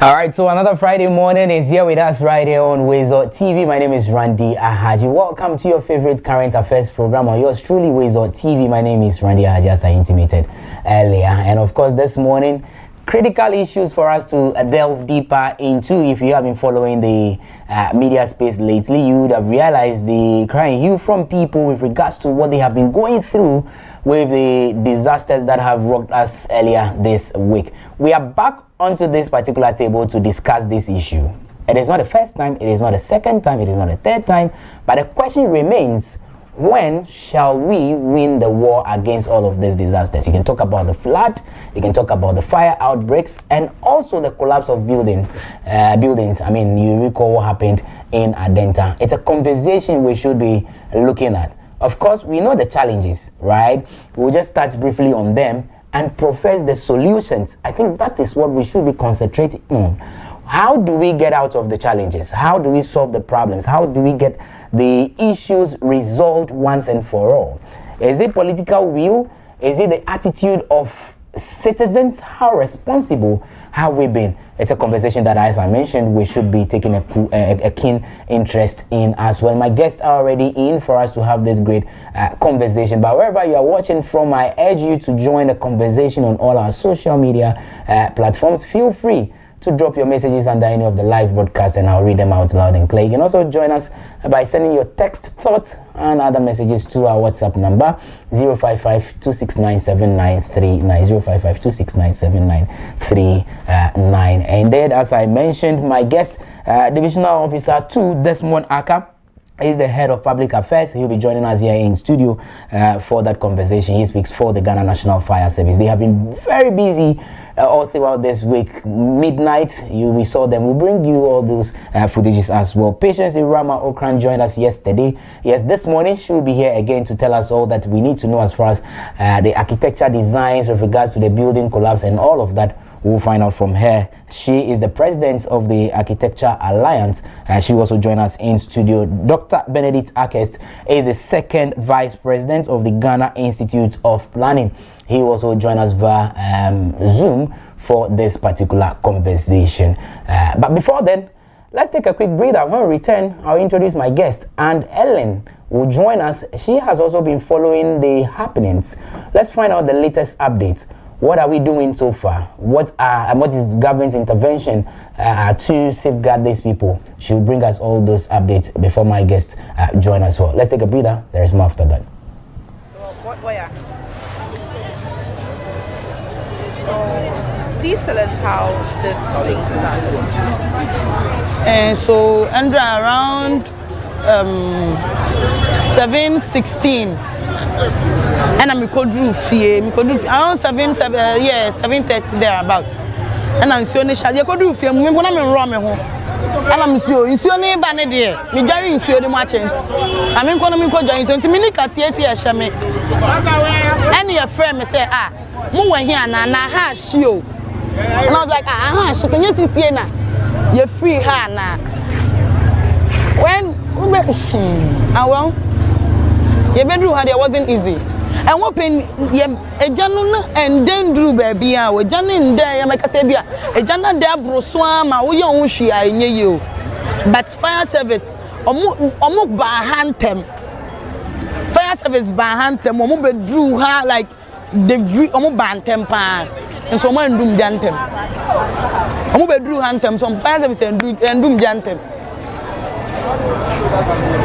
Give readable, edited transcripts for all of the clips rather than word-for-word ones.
Alright, so another Friday morning is here with us right here on WoezorTV. My name is Randy Ahadzi. Welcome to your favorite current affairs program on yours truly, WoezorTV. My name is Randy Ahadzi, as I intimated earlier. And of course, this morning, critical issues for us to delve deeper into. If you have been following the media space lately, you would have realized the crying hue from people with regards to what they have been going through with the disasters that have rocked us earlier this week. We are back onto this particular table to discuss this issue. It is not the first time, it is not the second time, it is not the third time, but the question remains, when shall we win the war against all of these disasters? You can talk about the flood, you can talk about the fire outbreaks, and also the collapse of buildings. I mean, you recall what happened in Adenta. It's a conversation we should be looking at. Of course, we know the challenges, right? We'll just touch briefly on them and profess the solutions. I think that is what we should be concentrating on. How do we get out of the challenges? How do we solve the problems? How do we get the issues resolved once and for all? Is it political will? Is it the attitude of citizens? How responsible have we been? It's a conversation that, as I mentioned, we should be taking a keen interest in as well. My guests are already in for us to have this great conversation. But wherever you are watching from, I urge you to join the conversation on all our social media platforms. Feel free to drop your messages under any of the live broadcasts and I'll read them out loud and clear. You can also join us by sending your text, thoughts and other messages to our WhatsApp number 055-269-7939, 055-269-7939. Indeed, as I mentioned, my guest, Divisional Officer 2, Desmond Aka, is the head of public affairs. He'll be joining us here in studio for that conversation. He speaks for the Ghana National Fire Service. They have been very busy all throughout this week. Midnight, we saw them. We'll bring you all those footages as well. Patience Irama Okran joined us yesterday. Yes, this morning she will be here again to tell us all that we need to know as far as the architecture designs with regards to the building collapse and all of that. We'll find out from her. She is the president of the Architecture Alliance. She will also join us in studio. Dr. Benedict Akest is the second vice president of the Ghana Institute of Planning. He will also join us via Zoom for this particular conversation. But before then, let's take a quick breather. When we return, I'll introduce my guest, and Ellen will join us. She has also been following the happenings. Let's find out the latest updates. What are we doing so far? What is government's intervention to safeguard these people? She'll bring us all those updates before my guests join us. Well, let's take a breather. There is more after that. Please tell us how this thing started. And so, Andra, around 7:16. And I'm around 7:30 there about. And I'm so nice. I could do fear. Me when I'm in Rome home. And I'm so in so near Banade. Me carry in so the merchant. I'm in Konami Kojo. So to me, Katieti Ashame. And your friend me say, Mu here na ha show. And I was like, she said, yes, Siena. You're free her now. When your bedroom had it wasn't easy. And what pain a janun and then drew baby hour. Janin there, make a sabia. A jana there broswama, we don't she I near you. But fire service, or by hand them. Fire service by hand them, or drew her like the band temper. And someone doom jantem. I'm drew hantem, some fire service and doom jantem.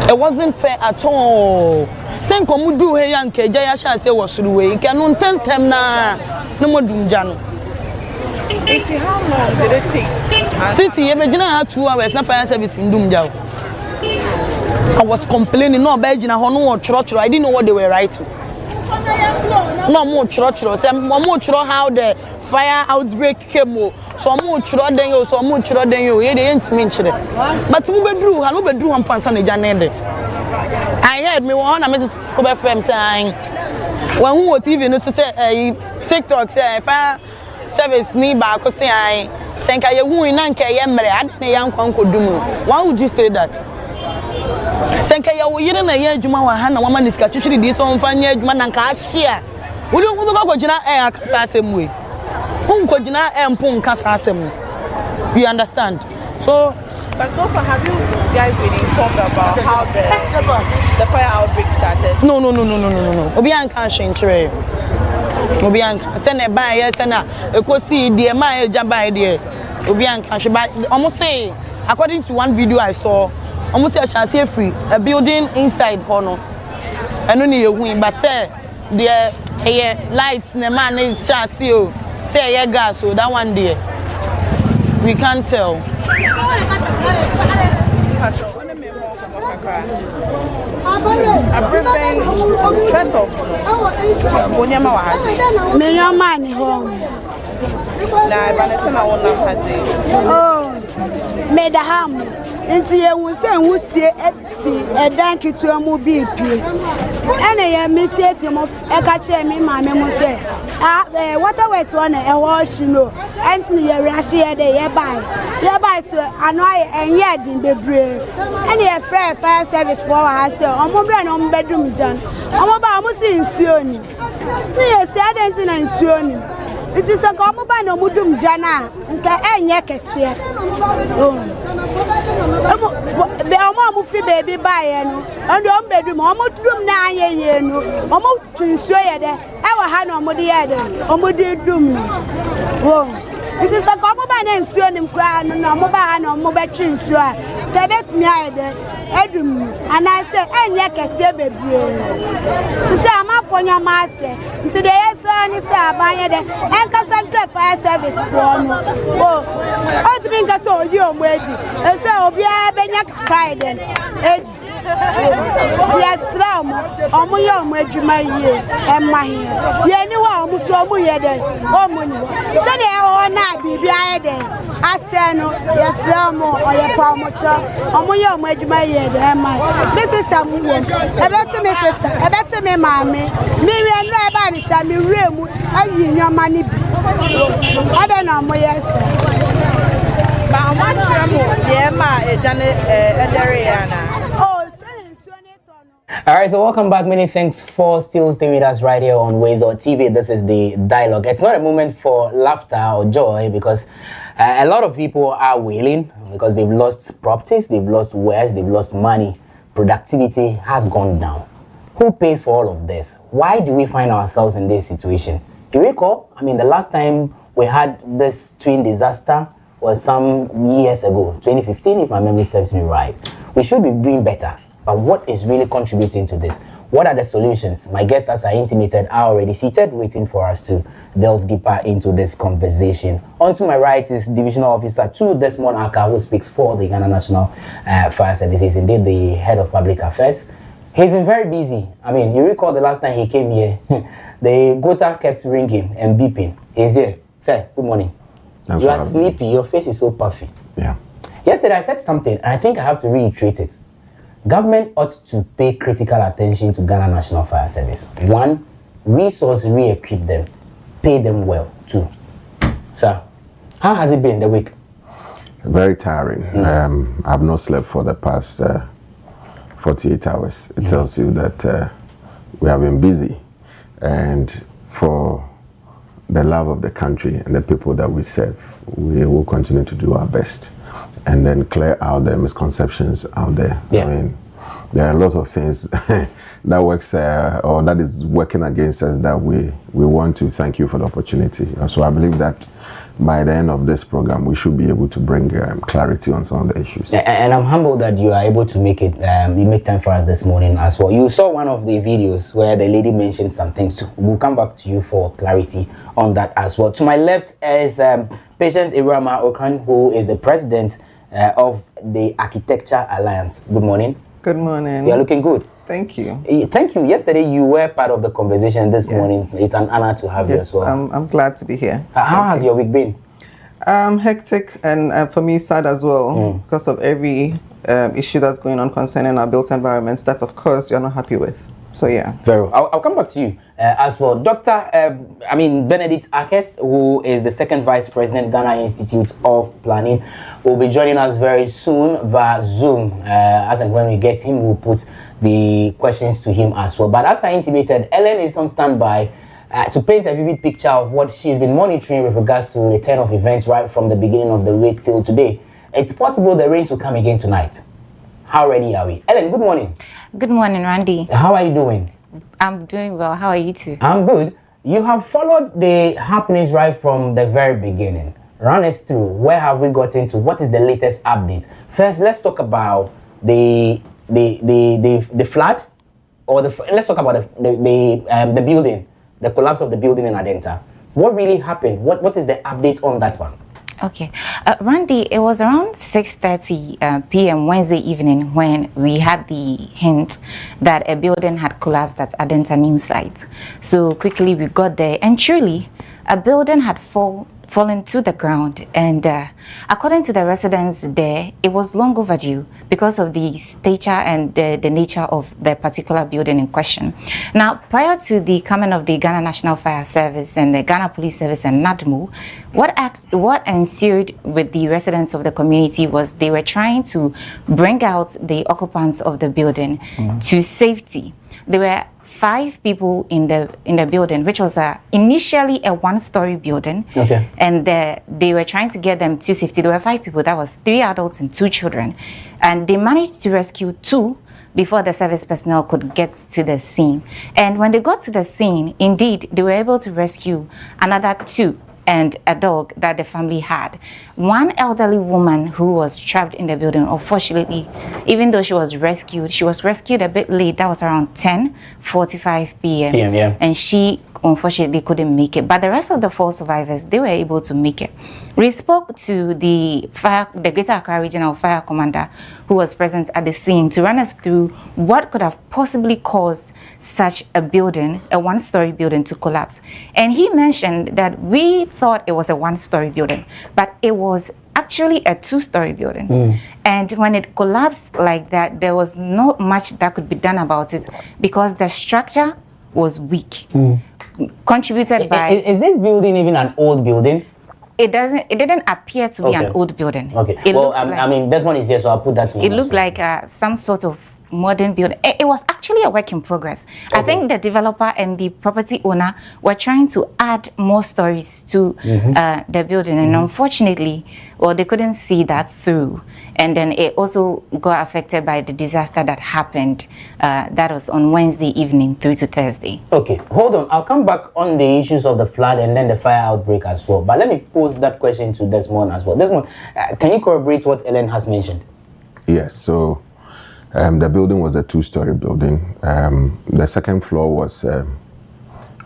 It wasn't fair at all. Sen komu do he yanke jaya sha say was through way. Cannot tentem na no more doom jan. How long did it take? Since you had 2 hours, na fire service in doom jaw. I was complaining, no Belgian, no church. I didn't know what they were writing. No more church. Some more how the fire outbreak came. So more church than you, so more church than you. They ain't mentioned it. But who bedrew and Pansan Janende. I heard me one of Mrs. Kobe Frame saying, when who was even to say TikTok say fire service me back say I sank a who in Nanka Yamre, I didn't a young uncle Dumu. Why would you say that? Sanka Yawu na ye Juma Hana woman is actually this on Fanya Juman and Kashia. Will you go to Jina Air Sassem way? Unkojina and Pun Casasem. You understand? So, but so far, have you guys been informed about how the fire outbreak started? No. Obian can't change. Obian send a buyer, send a cosi, dear my jamba idea. Obian can't buy almost say, according to one video I saw, almost I shall say free a building inside Hono. And only a win, but say, dear, lights, the man is shall see you. Say, yeah, gas, so that one day we can't tell. Everything first of Medaham nti ye hu se nwusie efi edan kitua mu bi pie ene ye metieti mo e ka che mi maame mo se water west one e wo shino enti ye rahye ye de ye bai so ano aye enye din bebre ene ye fire service for ha se omo bra na omo bedum jan omo ba omo si nsuo ni ye se adenti na nsuo ni iti se ko omo ba na omo dum jana nka enye kese be omo fi baby buy no and o bedum omo dum na ayeye no omo twinsuo ye de e wa ha na omo de ye de omo de dum wo it is a omo ba na nsuo nim kra no na omo ba ha na omo be twinsuo a ka betimi aye de edum and I say enye kese bebre sisi amafo nyama ase nti de yesa ni se abanye de enkasa nche fire service for no o o ti bin ka so oyi omo edi e se obi a benya cry den edi ti asra omo ye omo adwuma yie emma he ye ni wa omo so omo ye de omo ni se de ho na bibi aye de ase no yesra omo oye pa omo cho omo ye omo adwuma yie de emma me sister mu wo ebeto me sister ebeto me maame mi wi nra e ba ni sa mi remu ayi nyoma ni bi ade na omo yes ba omo tremo ye ma ejane edere ya na. Alright, so welcome back. Many thanks for still staying with us right here on WoezorTV. This is the dialogue. It's not a moment for laughter or joy because a lot of people are wailing because they've lost properties, they've lost wares, they've lost money. Productivity has gone down. Who pays for all of this? Why do we find ourselves in this situation? You recall, I mean, the last time we had this twin disaster was some years ago, 2015, if my memory serves me right. We should be doing better. But what is really contributing to this? What are the solutions? My guests, as I intimated, are already seated, waiting for us to delve deeper into this conversation. On to my right is Divisional Officer 2, Desmond Aka, who speaks for the Ghana National Fire Services, indeed the Head of Public Affairs. He's been very busy. I mean, you recall the last time he came here, the gota kept ringing and beeping. He's here. Sir, good morning. You are sleepy. Your face is so puffy. Yeah. Yesterday I said something, and I think I have to reiterate it. Government ought to pay critical attention to Ghana National Fire Service. 1, resource re-equip them, pay them well. 2. Sir, how has it been the week? Very tiring. I've not slept for the past 48 hours. It tells you that we have been busy, and for the love of the country and the people that we serve, we will continue to do our best and then clear out the misconceptions out there. Yeah. I mean, there are a lot of things that works or that is working against us that we want to thank you for the opportunity. So I believe that by the end of this program, we should be able to bring clarity on some of the issues. And I'm humbled that you are able to make it, you make time for us this morning as well. You saw one of the videos where the lady mentioned some things. We'll come back to you for clarity on that as well. To my left is Patience Irama Okan, who is the president of the Architecture Alliance. Good morning. Good morning. You are looking good. Thank you. Thank you. Yesterday you were part of the conversation this morning. It's an honor to have you as well. I'm glad to be here. How has your week been? Hectic and for me sad as well because of every issue that's going on concerning our built environments that of course you're not happy with. So yeah. Very well. I'll come back to you as well. Dr. Benedict Akest, who is the second vice president, Ghana Institute of Planning, will be joining us very soon via Zoom. As and when we get him, we'll put the questions to him as well. But as I intimated, Ellen is on standby to paint a vivid picture of what she's been monitoring with regards to the turn of events right from the beginning of the week till today. It's possible the rains will come again tonight. How ready are we? Ellen, good morning. Good morning, Randy. How are you doing? I'm doing well. How are you too? I'm good. You have followed the happenings right from the very beginning. Run us through. Where have we gotten to? What is the latest update? First, let's talk about the flood, or let's talk about the building, the collapse of the building in Adenta. What really happened? What is the update on that one? Okay, Randy, it was around 6:30 p.m. Wednesday evening when we had the hint that a building had collapsed at Adenta new site. So quickly we got there, and truly a building had fallen to the ground, and according to the residents there, it was long overdue because of the stature and the nature of the particular building in question. Now, prior to the coming of the Ghana National Fire Service and the Ghana Police Service and NADMO, what ensued with the residents of the community was they were trying to bring out the occupants of the building to safety. There were 5 people in the building, which was initially a 1-story building. Okay. And they were trying to get them to safety. There were 5 people. That was 3 adults and 2 children. And they managed to rescue 2 before the service personnel could get to the scene. And when they got to the scene, indeed, they were able to rescue another 2 and a dog that the family had. One elderly woman who was trapped in the building, unfortunately, even though she was rescued a bit late. That was around 10:45 p.m. Yeah. And she unfortunately couldn't make it. But the rest of the 4 survivors, they were able to make it. We spoke to the Greater Accra Regional Fire Commander who was present at the scene to run us through what could have possibly caused such a building, a 1-story building, to collapse. And he mentioned that we thought it was a 1-story building, but it was actually a 2-story building. And when it collapsed like that, there was not much that could be done about it because the structure was weak. Contributed by... Is this building even an old building? It didn't appear to be an old building. Okay. I mean, this one is here, so I'll put that to you. It looked like some sort of modern building. It was actually a work in progress. Okay. I think the developer and the property owner were trying to add more stories to the building, and unfortunately, they couldn't see that through. And then it also got affected by the disaster that happened. That was on Wednesday evening through to Thursday. Okay, hold on. I'll come back on the issues of the flood and then the fire outbreak as well. But let me pose that question to Desmond as well. Desmond, can you corroborate what Ellen has mentioned? Yes, so the building was a 2-story building. The second floor was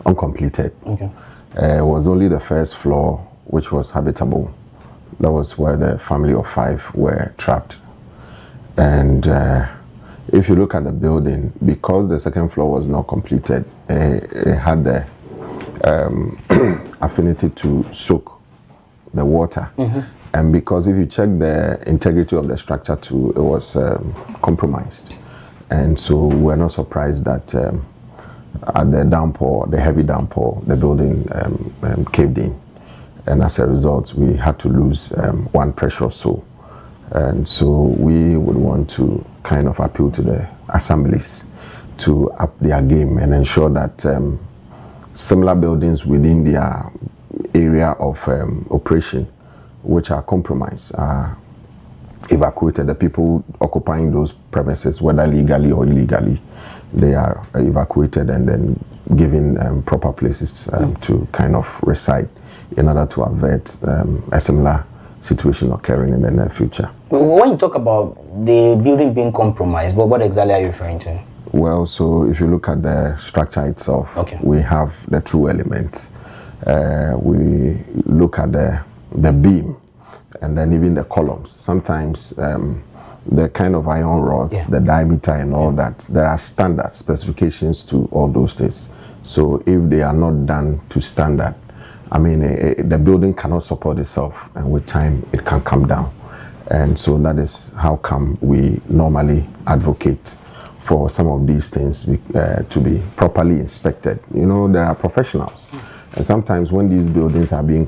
uncompleted. Okay. It was only the first floor which was habitable. That was where the family of 5 were trapped. And if you look at the building, because the second floor was not completed, it had the affinity to soak the water. And because if you check the integrity of the structure too, it was compromised. And so we're not surprised that at the heavy downpour, the building caved in. And as a result, we had to lose 1 precious soul. And so we would want to kind of appeal to the assemblies to up their game and ensure that similar buildings within their area of operation, which are compromised, are evacuated. The people occupying those premises, whether legally or illegally, they are evacuated and then given proper places to kind of reside, in order to avert a similar situation occurring in the near future. When you talk about the building being compromised, what exactly are you referring to? Well, so if you look at the structure itself, we have the true elements. We look at the beam and then even the columns. Sometimes the kind of iron rods, the diameter and all that, there are standard specifications to all those things. So if they are not done to standard, I mean, the building cannot support itself, and with time it can come down. And so that is how come we normally advocate for some of these things to be properly inspected. You know, there are professionals, and sometimes when these buildings are being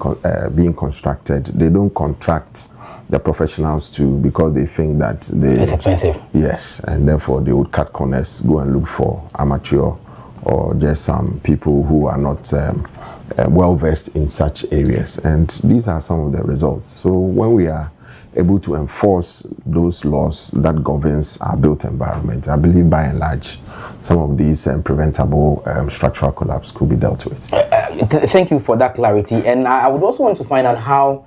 constructed, they don't contract the professionals because they think that it's expensive. Yes, and therefore they would cut corners, go and look for amateur or just some people who are not well versed in such areas. And these are some of the results. So when we are able to enforce those laws that governs our built environment, I believe by and large some of these preventable structural collapse could be dealt with. Thank you for that clarity. And I would also want to find out how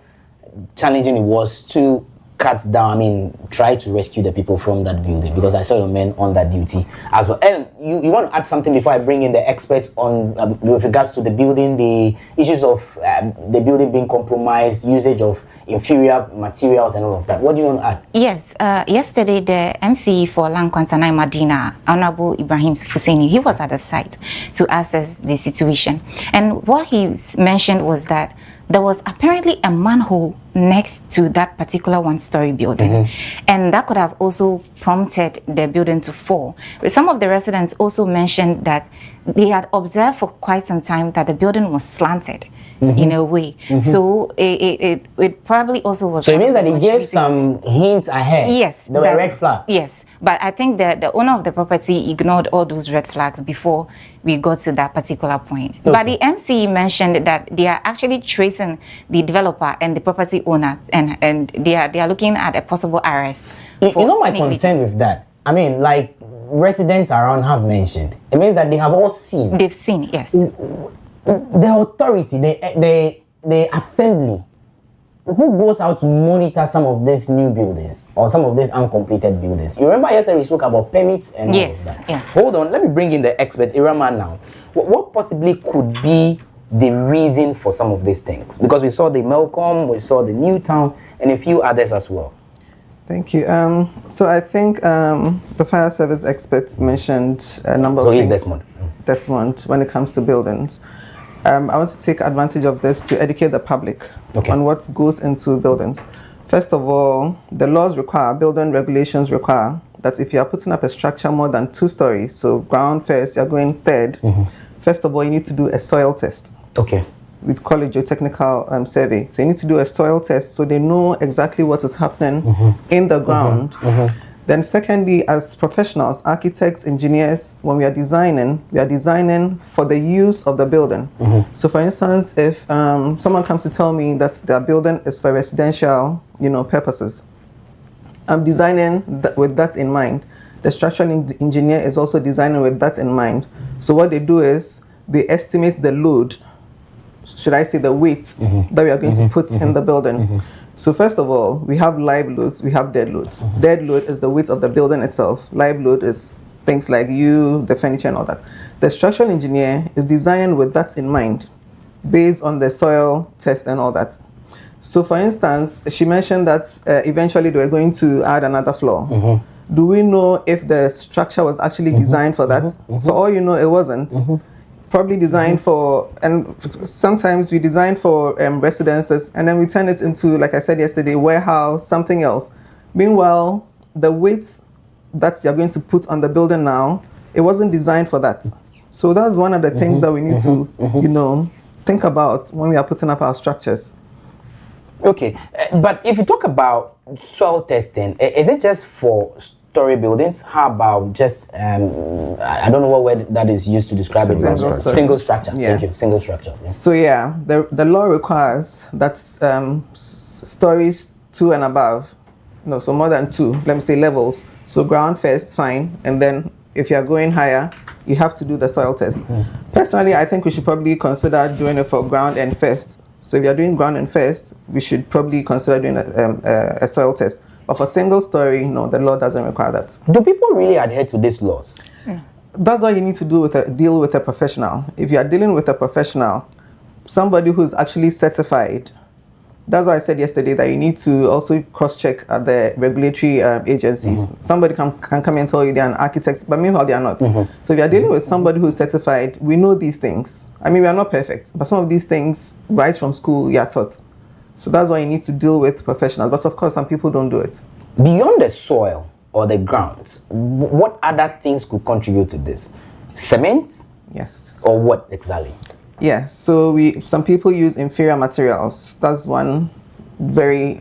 challenging it was to cut down, try to rescue the people from that building, because I saw your men on that duty as well. And you want to add something before I bring in the experts on with regards to the building, the issues of the building being compromised, usage of inferior materials and all of that. What do you want to add? Yes, yesterday the MC for Lankwantanai Madina, Honorable Ibrahim Fuseni, he was at the site to assess the situation. And what he mentioned was that there was apparently a manhole next to that particular one-story building, and that could have also prompted the building to fall. But some of the residents also mentioned that they had observed for quite some time that the building was slanted in a way. So it probably also was. So it means that it gave some hints ahead. Yes, there were red flags. Yes, but I think that the owner of the property ignored all those red flags before we got to that particular point. Okay. But the MC mentioned that they are actually tracing the developer and the property owner, and they are looking at a possible arrest. You know my concern with that? Like residents around have mentioned, it means that they have all seen. They've seen, yes. The authority, the assembly, who goes out to monitor some of these new buildings or some of these uncompleted buildings? You remember yesterday we spoke about permits and all of that. Yes. Hold on, let me bring in the expert, Irama, now. What possibly could be the reason for some of these things? Because we saw the Melcom, we saw the Newtown, and a few others as well. Thank you. So I think the fire service experts mentioned a number of things. So he's Desmond. When it comes to buildings. I want to take advantage of this to educate the public on what goes into buildings. First of all, the laws require, building regulations require, that if you are putting up a structure more than 2 stories, so ground first, you're going third, first of all, you need to do a soil test. Okay. We call it geotechnical survey. So you need to do a soil test so they know exactly what is happening in the ground. Then secondly, as professionals, architects, engineers, when we are designing for the use of the building. So for instance, if someone comes to tell me that their building is for residential, purposes, I'm designing with that in mind. The structural engineer is also designing with that in mind. So what they do is they estimate the load, should I say the weight that we are going to put in the building. So first of all, we have live loads, we have dead loads. Dead load is the weight of the building itself. Live load is things like the furniture and all that. The structural engineer is designing with that in mind, based on the soil test and all that. So for instance, she mentioned that eventually they were going to add another floor. Do we know if the structure was actually designed for that? For all you know, it wasn't. Probably designed for, and sometimes we design for residences, and then we turn it into, like I said yesterday, warehouse, something else. Meanwhile, the weight that you're going to put on the building now, it wasn't designed for that. So that's one of the things that we need to, think about when we are putting up our structures. Okay, but if you talk about soil testing, is it just for story buildings? How about just I don't know what word that is used to describe it. Single structure. Yeah. Thank you. Single structure. Yeah. So yeah, the law requires that stories 2 and above, so more than 2, let me say levels. So ground first, fine, and then if you are going higher, you have to do the soil test. Personally, I think we should probably consider doing it for ground and first. So if you are doing ground and first, we should probably consider doing a soil test. But for single story, no, the law doesn't require that. Do people really adhere to these laws? That's what you need to do deal with a professional. If you are dealing with a professional, somebody who's actually certified, that's why I said yesterday that you need to also cross-check the regulatory agencies. Somebody can come and tell you they're an architect, but meanwhile they are not. So if you're dealing with somebody who's certified, we know these things. We are not perfect, but some of these things, right from school, you are taught. So that's why you need to deal with professionals. But of course, some people don't do it. Beyond the soil or the ground, what other things could contribute to this? Cement? Yes. Or what exactly? Yeah, so some people use inferior materials. That's one very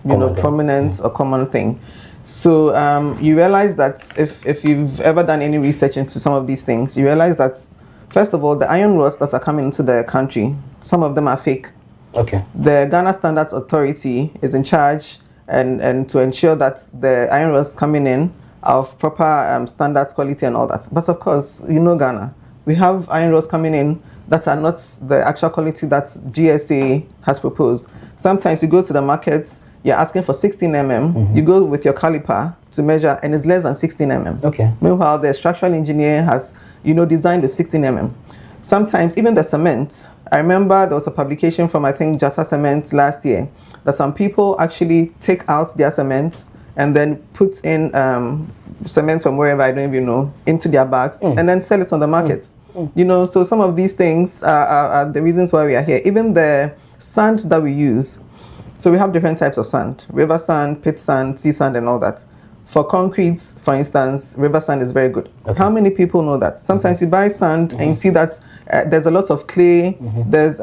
prominent or common thing. So you realize that if you've ever done any research into some of these things, you realize that First of all, the iron rods that are coming into the country, some of them are fake. Okay. The Ghana Standards Authority is in charge and to ensure that the iron rods coming in are of proper standards, quality and all that. But of course, you know Ghana, we have iron rods coming in that are not the actual quality that GSA has proposed. Sometimes you go to the markets, you're asking for 16 mm, you go with your caliper to measure and it's less than 16 mm. Okay. Meanwhile, the structural engineer has, designed the 16 mm. Sometimes even the cement, I remember there was a publication from, I think, Jata Cement last year, that some people actually take out their cement and then put in cement from wherever, I don't even know, into their bags and then sell it on the market. So some of these things are the reasons why we are here. Even the sand that we use, so we have different types of sand, river sand, pit sand, sea sand and all that. For concrete, for instance, river sand is very good. Okay. How many people know that? Sometimes you buy sand and you see that there's a lot of clay, there's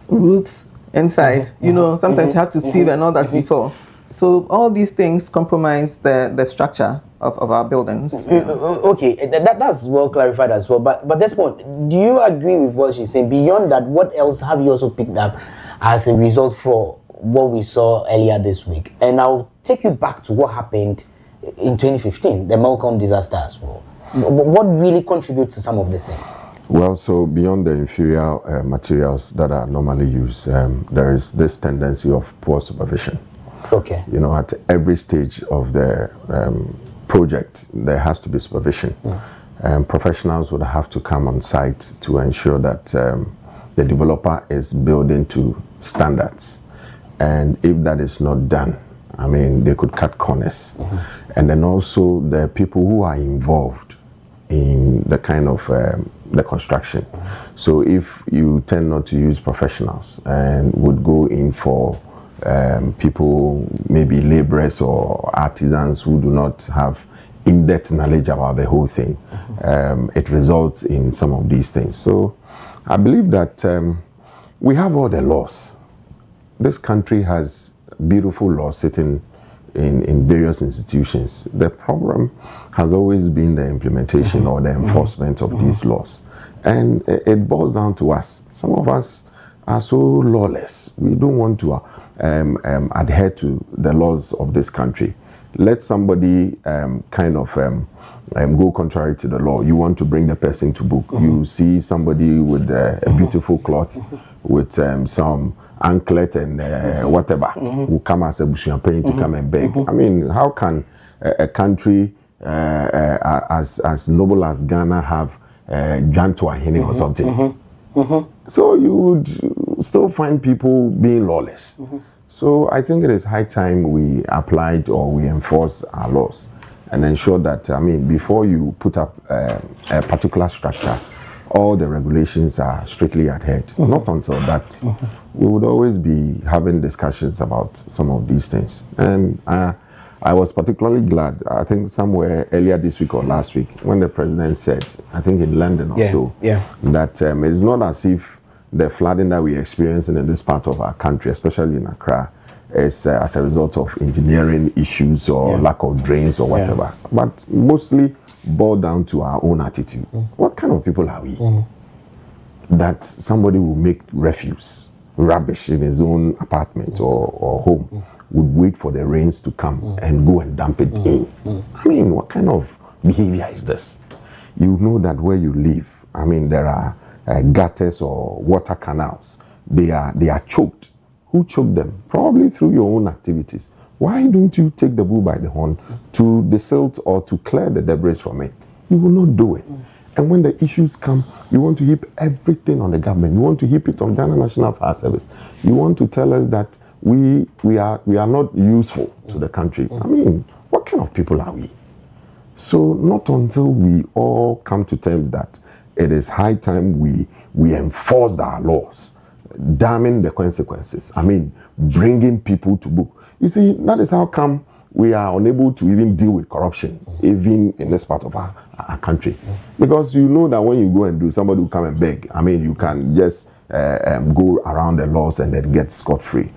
roots inside, sometimes you have to sieve and all that before. So all these things compromise the structure of our buildings. Okay, that's well clarified as well. But this point, do you agree with what she's saying? Beyond that, what else have you also picked up as a result for what we saw earlier this week? And I'll take you back to what happened in 2015, the Malcolm disaster as well. What really contributes to some of these things? Well, so beyond the inferior materials that are normally used, there is this tendency of poor supervision. Okay. At every stage of the project, there has to be supervision. Professionals would have to come on site to ensure that the developer is building to standards. And if that is not done, they could cut corners. And then also the people who are involved in the kind of the construction. So if you tend not to use professionals and would go in for people, maybe laborers or artisans who do not have in-depth knowledge about the whole thing, it results in some of these things. So I believe that we have all the laws. This country has beautiful laws sitting in various institutions. The problem has always been the implementation or the enforcement of these laws. And it boils down to us. Some of us are so lawless. We don't want to adhere to the laws of this country. Let somebody go contrary to the law. You want to bring the person to book. You see somebody with a beautiful cloth with some anklet and whatever who come as a Bushiampane to come and beg. How can a country as noble as Ghana have Janto Ahene or something? So you would still find people being lawless. So I think it is high time we applied or we enforce our laws and ensure that, before you put up a particular structure, all the regulations are strictly adhered. Not until that, we would always be having discussions about some of these things. And I was particularly glad, I think somewhere earlier this week or last week, when the president said, I think in London or that it's not as if the flooding that we're experiencing in this part of our country, especially in Accra, is as a result of engineering issues or lack of drains or whatever, but mostly boiled down to our own attitude. What kind of people are we? That somebody will make refuse, rubbish in his own apartment or home, would wait for the rains to come and go and dump it in. What kind of behavior is this? You know that where you live, there are gutters or water canals. They are choked. Who choked them? Probably through your own activities. Why don't you take the bull by the horn to desilt or to clear the debris from it? You will not do it. And when the issues come, you want to heap everything on the government. You want to heap it on Ghana National Fire Service. You want to tell us that we are not useful to the country. What kind of people are we? So not until we all come to terms that it is high time we enforce our laws, damning the consequences. Bringing people to book. You see, that is how come we are unable to even deal with corruption, even in this part of our country. Because you know that when you go and do, somebody will come and beg. You can just go around the laws and then get scot-free.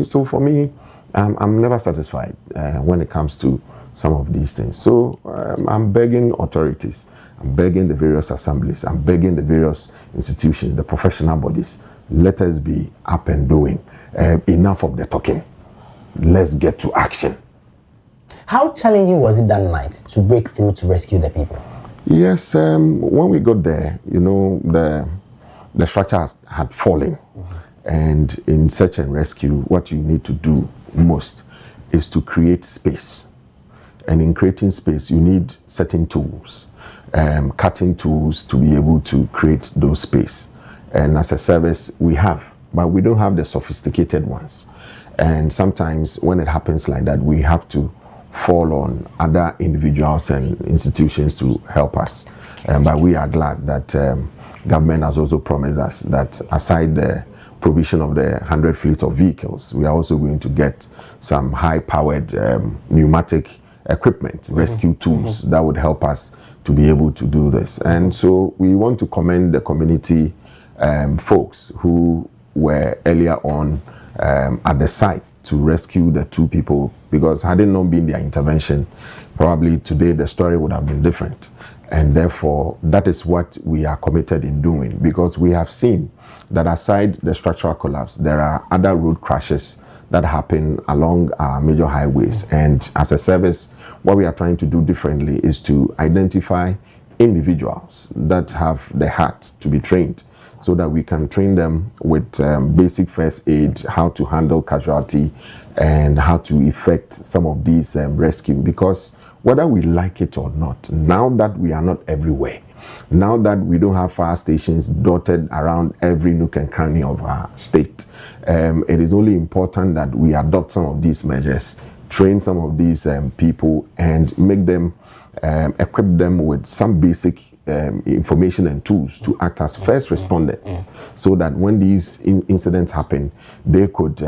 So for me, I'm never satisfied when it comes to some of these things. So I'm begging authorities, I'm begging the various assemblies, I'm begging the various institutions, the professional bodies, let us be up and doing. Enough of the talking. Let's get to action. How challenging was it that night to break through to rescue the people? Yes, when we got there, you know, the structure had fallen. And in search and rescue, what you need to do most is to create space. And in creating space, you need certain tools, cutting tools to be able to create those space. And as a service, we have, but we don't have the sophisticated ones. And sometimes when it happens like that, we have to fall on other individuals and institutions to help us. But we are glad that government has also promised us that aside the provision of the 100 fleet of vehicles, we are also going to get some high-powered pneumatic equipment, rescue tools that would help us to be able to do this. And so we want to commend the community folks who were earlier on at the site to rescue the 2 people, because had it not been their intervention, probably today the story would have been different. And therefore, that is what we are committed in doing, because we have seen that aside the structural collapse, there are other road crashes that happen along our major highways. And as a service, what we are trying to do differently is to identify individuals that have the heart to be trained, so that we can train them with basic first aid, how to handle casualty, and how to effect some of these rescue. Because whether we like it or not, now that we are not everywhere, now that we don't have fire stations dotted around every nook and cranny of our state, it is only important that we adopt some of these measures, train some of these people, and make them, equip them with some basic information and tools to act as first responders, so that when these incidents happen, they could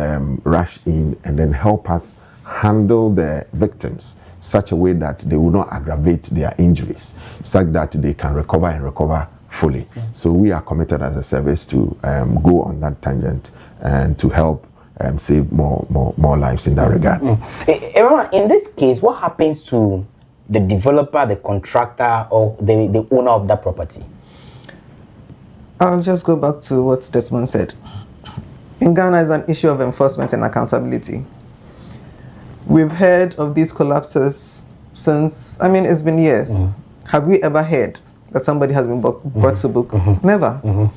rush in and then help us handle the victims such a way that they will not aggravate their injuries, such that they can recover and recover fully. So we are committed as a service to go on that tangent and to help save more lives in that regard. Everyone, in this case, what happens to the developer, the contractor, or the owner of that property? I'll just go back to what Desmond said. In Ghana, is an issue of enforcement and accountability. We've heard of these collapses since, I mean, it's been years. Have we ever heard that somebody has been brought to book? Never.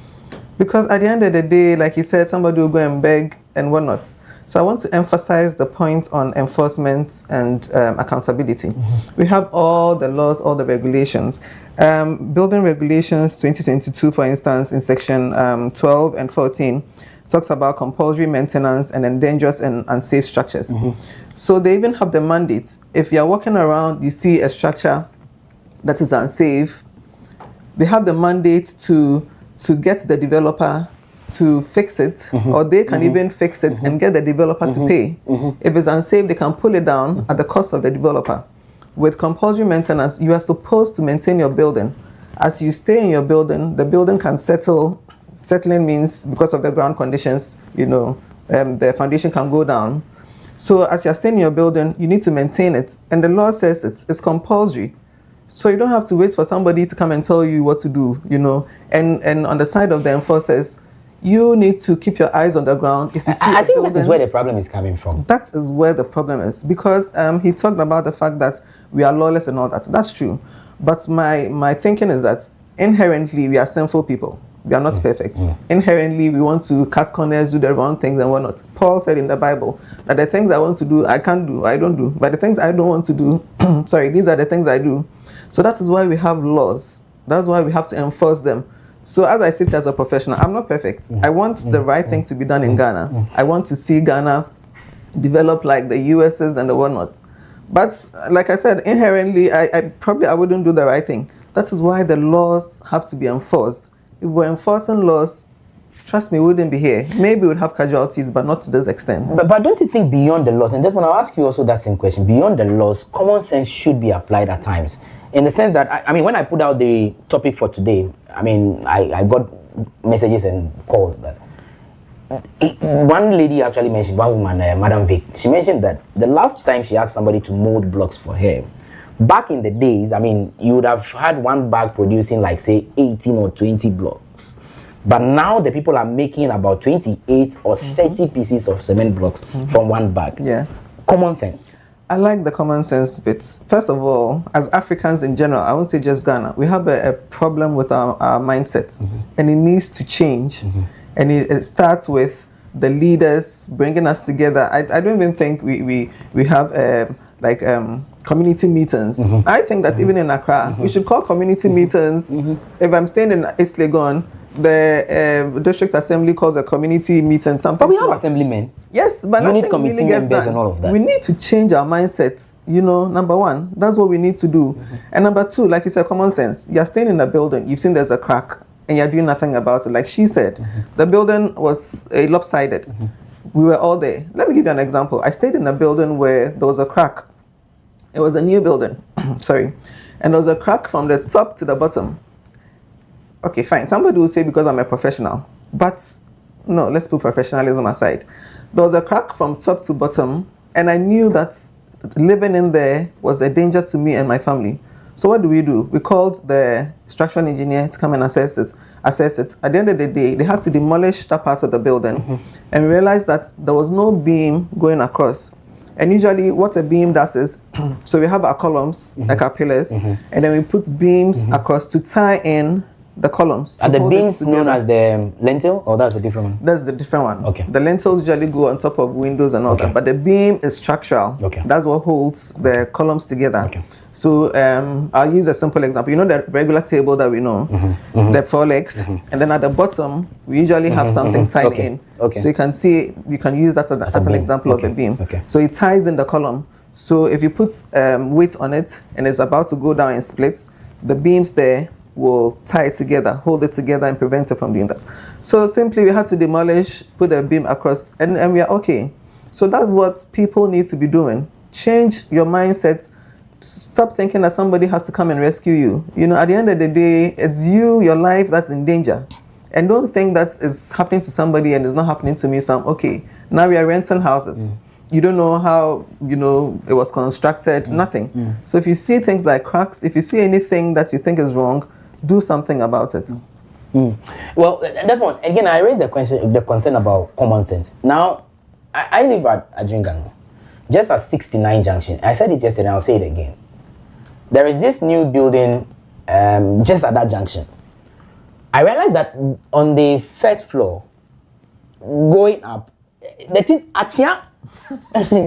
Because at the end of the day, like you said, somebody will go and beg and whatnot. So I want to emphasize the point on enforcement and accountability. We have all the laws, all the regulations. Building Regulations 2022, for instance, in section 12 and 14, talks about compulsory maintenance and then dangerous and unsafe structures. So they even have the mandate. If you're walking around, you see a structure that is unsafe, they have the mandate to get the developer to fix it, or they can even fix it and get the developer to pay. If it's unsafe, they can pull it down at the cost of the developer. With compulsory maintenance, you are supposed to maintain your building. As you stay in your building, the building can settle. Settling means because of the ground conditions, you know, the foundation can go down. So as you're staying in your building, you need to maintain it. And the law says it's compulsory. So you don't have to wait for somebody to come and tell you what to do, you know. And on the side of the enforcers, you need to keep your eyes on the ground. If you see I think that is where the problem is coming from. That is where the problem is, because he talked about the fact that we are lawless and all that. That's true. But my thinking is that inherently we are sinful people. We are not perfect. Inherently, we want to cut corners, do the wrong things and whatnot. Paul said in the Bible that the things I want to do, I can't do, I don't do. But the things I don't want to do, sorry, these are the things I do. So that is why we have laws. That's why we have to enforce them. So as I sit here as a professional, I'm not perfect. I want the right thing to be done in Ghana. I want to see Ghana develop like the US's and the whatnot. But like I said, inherently, I wouldn't do the right thing. That is why the laws have to be enforced. If we're enforcing laws, trust me, we wouldn't be here. Maybe we'd have casualties, but not to this extent. But don't you think beyond the laws, and that's when I'll ask you also that same question, beyond the laws, common sense should be applied at times? In the sense that, I mean, when I put out the topic for today, I mean, I got messages and calls that one lady actually mentioned, one woman, Madam Vic, she mentioned that the last time she asked somebody to mold blocks for her back in the days, I mean, you would have had one bag producing like say 18 or 20 blocks. But now the people are making about 28 or 30 pieces of cement blocks from one bag. Yeah. Common sense. I like the common sense bits. First of all, as Africans in general, I won't say just Ghana, we have a problem with our mindsets, and it needs to change. And it starts with the leaders bringing us together. I don't even think we have community meetings. I think that even in Accra, we should call community meetings. If I'm staying in East Legon, the district assembly calls a community meeting. But we have assemblymen. Yes, but unit nothing committee really gets members done. and all of that. We need to change our mindsets. You know, number one, that's what we need to do. And number two, like you said, common sense. You're staying in a building, you've seen there's a crack, and you're doing nothing about it. Like she said, the building was lopsided. We were all there. Let me give you an example. I stayed in a building where there was a crack. It was a new building, sorry. And there was a crack from the top to the bottom. Okay, fine. Somebody will say because I'm a professional. But no, let's put professionalism aside. There was a crack from top to bottom, and I knew that living in there was a danger to me and my family. So what do? We called the structural engineer to come and assess it. At the end of the day, they had to demolish that part of the building, and we realized that there was no beam going across. And usually what a beam does is, so we have our columns, like our pillars, and then we put beams across to tie in the columns. Are the beams known as the lintel, or that's a different one? That's the different one. Okay. The lintels usually go on top of windows and all that, but the beam is structural. Okay. That's what holds the columns together. Okay. So I'll use a simple example. You know the regular table that we know, the 4 legs, and then at the bottom we usually have something tied in. Okay. So you can see, you can use that as an example of a beam. Okay. So it ties in the column. So if you put weight on it and it's about to go down and split, the beams there will tie it together, hold it together, and prevent it from doing that. So simply we had to demolish, put a beam across, and we are okay. So that's what people need to be doing. Change your mindset. Stop thinking that somebody has to come and rescue you. You know, at the end of the day, it's you, your life that's in danger. And don't think that is happening to somebody and it's not happening to me, so I'm okay. Now we are renting houses. You don't know how, you know, it was constructed, nothing. So if you see things like cracks, if you see anything that you think is wrong, do something about it. Well, that's one. Again, I raised the concern about common sense. Now, I live at Adringano, just at 69 Junction. I said it yesterday, I'll say it again. There is this new building just at that junction. I realized that on the first floor, going up, the thing,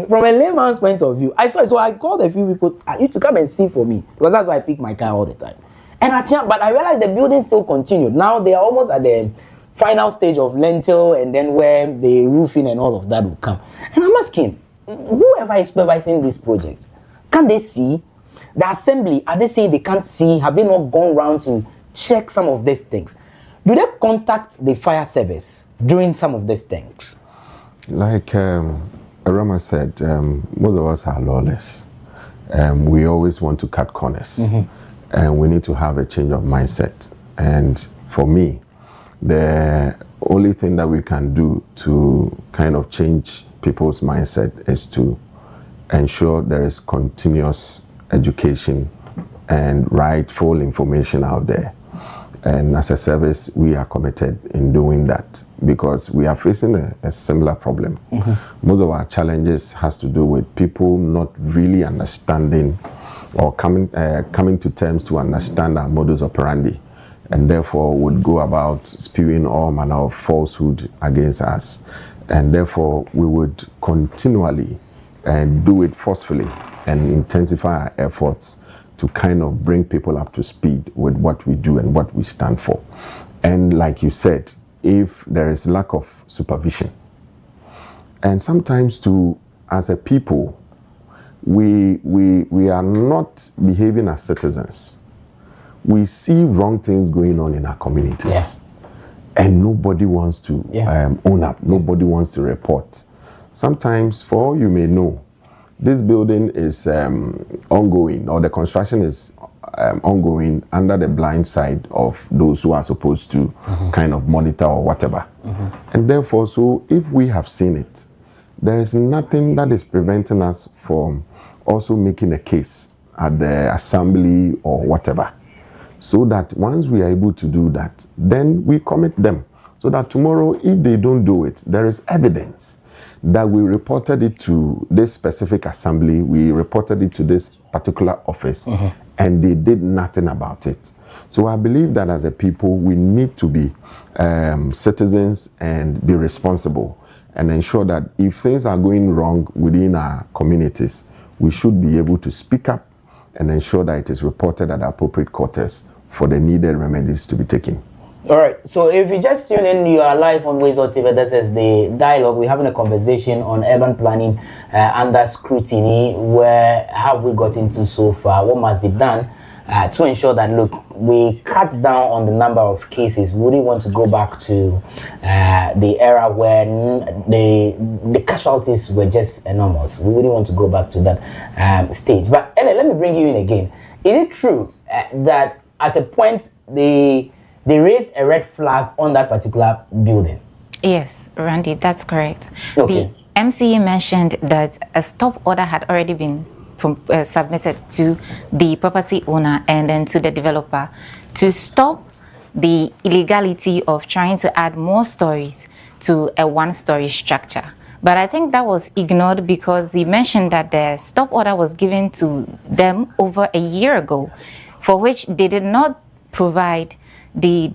from a layman's point of view, I saw it, so I called a few people you to come and see for me, because that's why I pick my car all the time. And but I realized the building still continued. Now they are almost at the final stage of lintel, and then where the roofing and all of that will come. And I'm asking, whoever is supervising this project, can they see the assembly? Are they saying they can't see? Have they not gone around to check some of these things? Do they contact the fire service during some of these things? Like Arama said, most of us are lawless. We always want to cut corners. And we need to have a change of mindset. And for me, the only thing that we can do to kind of change people's mindset is to ensure there is continuous education and rightful information out there. And as a service, we are committed in doing that, because we are facing a similar problem. Most of our challenges has to do with people not really understanding or coming to terms to understand our modus operandi, and therefore would go about spewing all manner of falsehood against us. And therefore we would continually do it forcefully and intensify our efforts to kind of bring people up to speed with what we do and what we stand for. And like you said, if there is lack of supervision, and sometimes too, as a people, we are not behaving as citizens. We see wrong things going on in our communities, and nobody wants to own up. Nobody wants to report. Sometimes, for all you may know, this building is ongoing, or the construction is ongoing under the blind side of those who are supposed to kind of monitor or whatever. And therefore, so if we have seen it, there is nothing that is preventing us from also making a case at the assembly or whatever. So that once we are able to do that, then we commit them. So that tomorrow, if they don't do it, there is evidence that we reported it to this specific assembly, we reported it to this particular office, and they did nothing about it. So I believe that as a people, we need to be citizens and be responsible and ensure that if things are going wrong within our communities, we should be able to speak up and ensure that it is reported at the appropriate quarters for the needed remedies to be taken. All right, so if you just tune in, you are live on WoezorTV. This is the dialogue. We're having a conversation on urban planning under scrutiny. Where have we got into so far? What must be done to ensure that, look, we cut down on the number of cases? We wouldn't want to go back to the era when the casualties were just enormous. We wouldn't want to go back to that stage. But Ellen, let me bring you in again. Is it true that at a point they raised a red flag on that particular building? Yes, Randy, that's correct. Okay. The MCE mentioned that a stop order had already been submitted to the property owner and then to the developer to stop the illegality of trying to add more stories to a one-story structure. But I think that was ignored because he mentioned that the stop order was given to them over a year ago, for which they did not provide the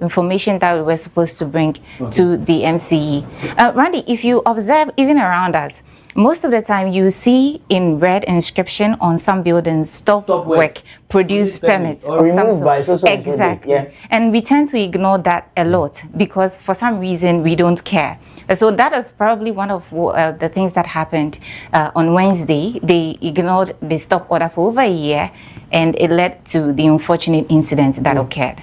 information that we were supposed to bring to the MCE. Randy, if you observe even around us, most of the time you see in red inscription on some buildings, stop work, produce permits or remove by so exactly. Yeah. And we tend to ignore that a lot because for some reason we don't care. So that is probably one of the things that happened on Wednesday. They ignored the stop order for over a year, and it led to the unfortunate incident that occurred.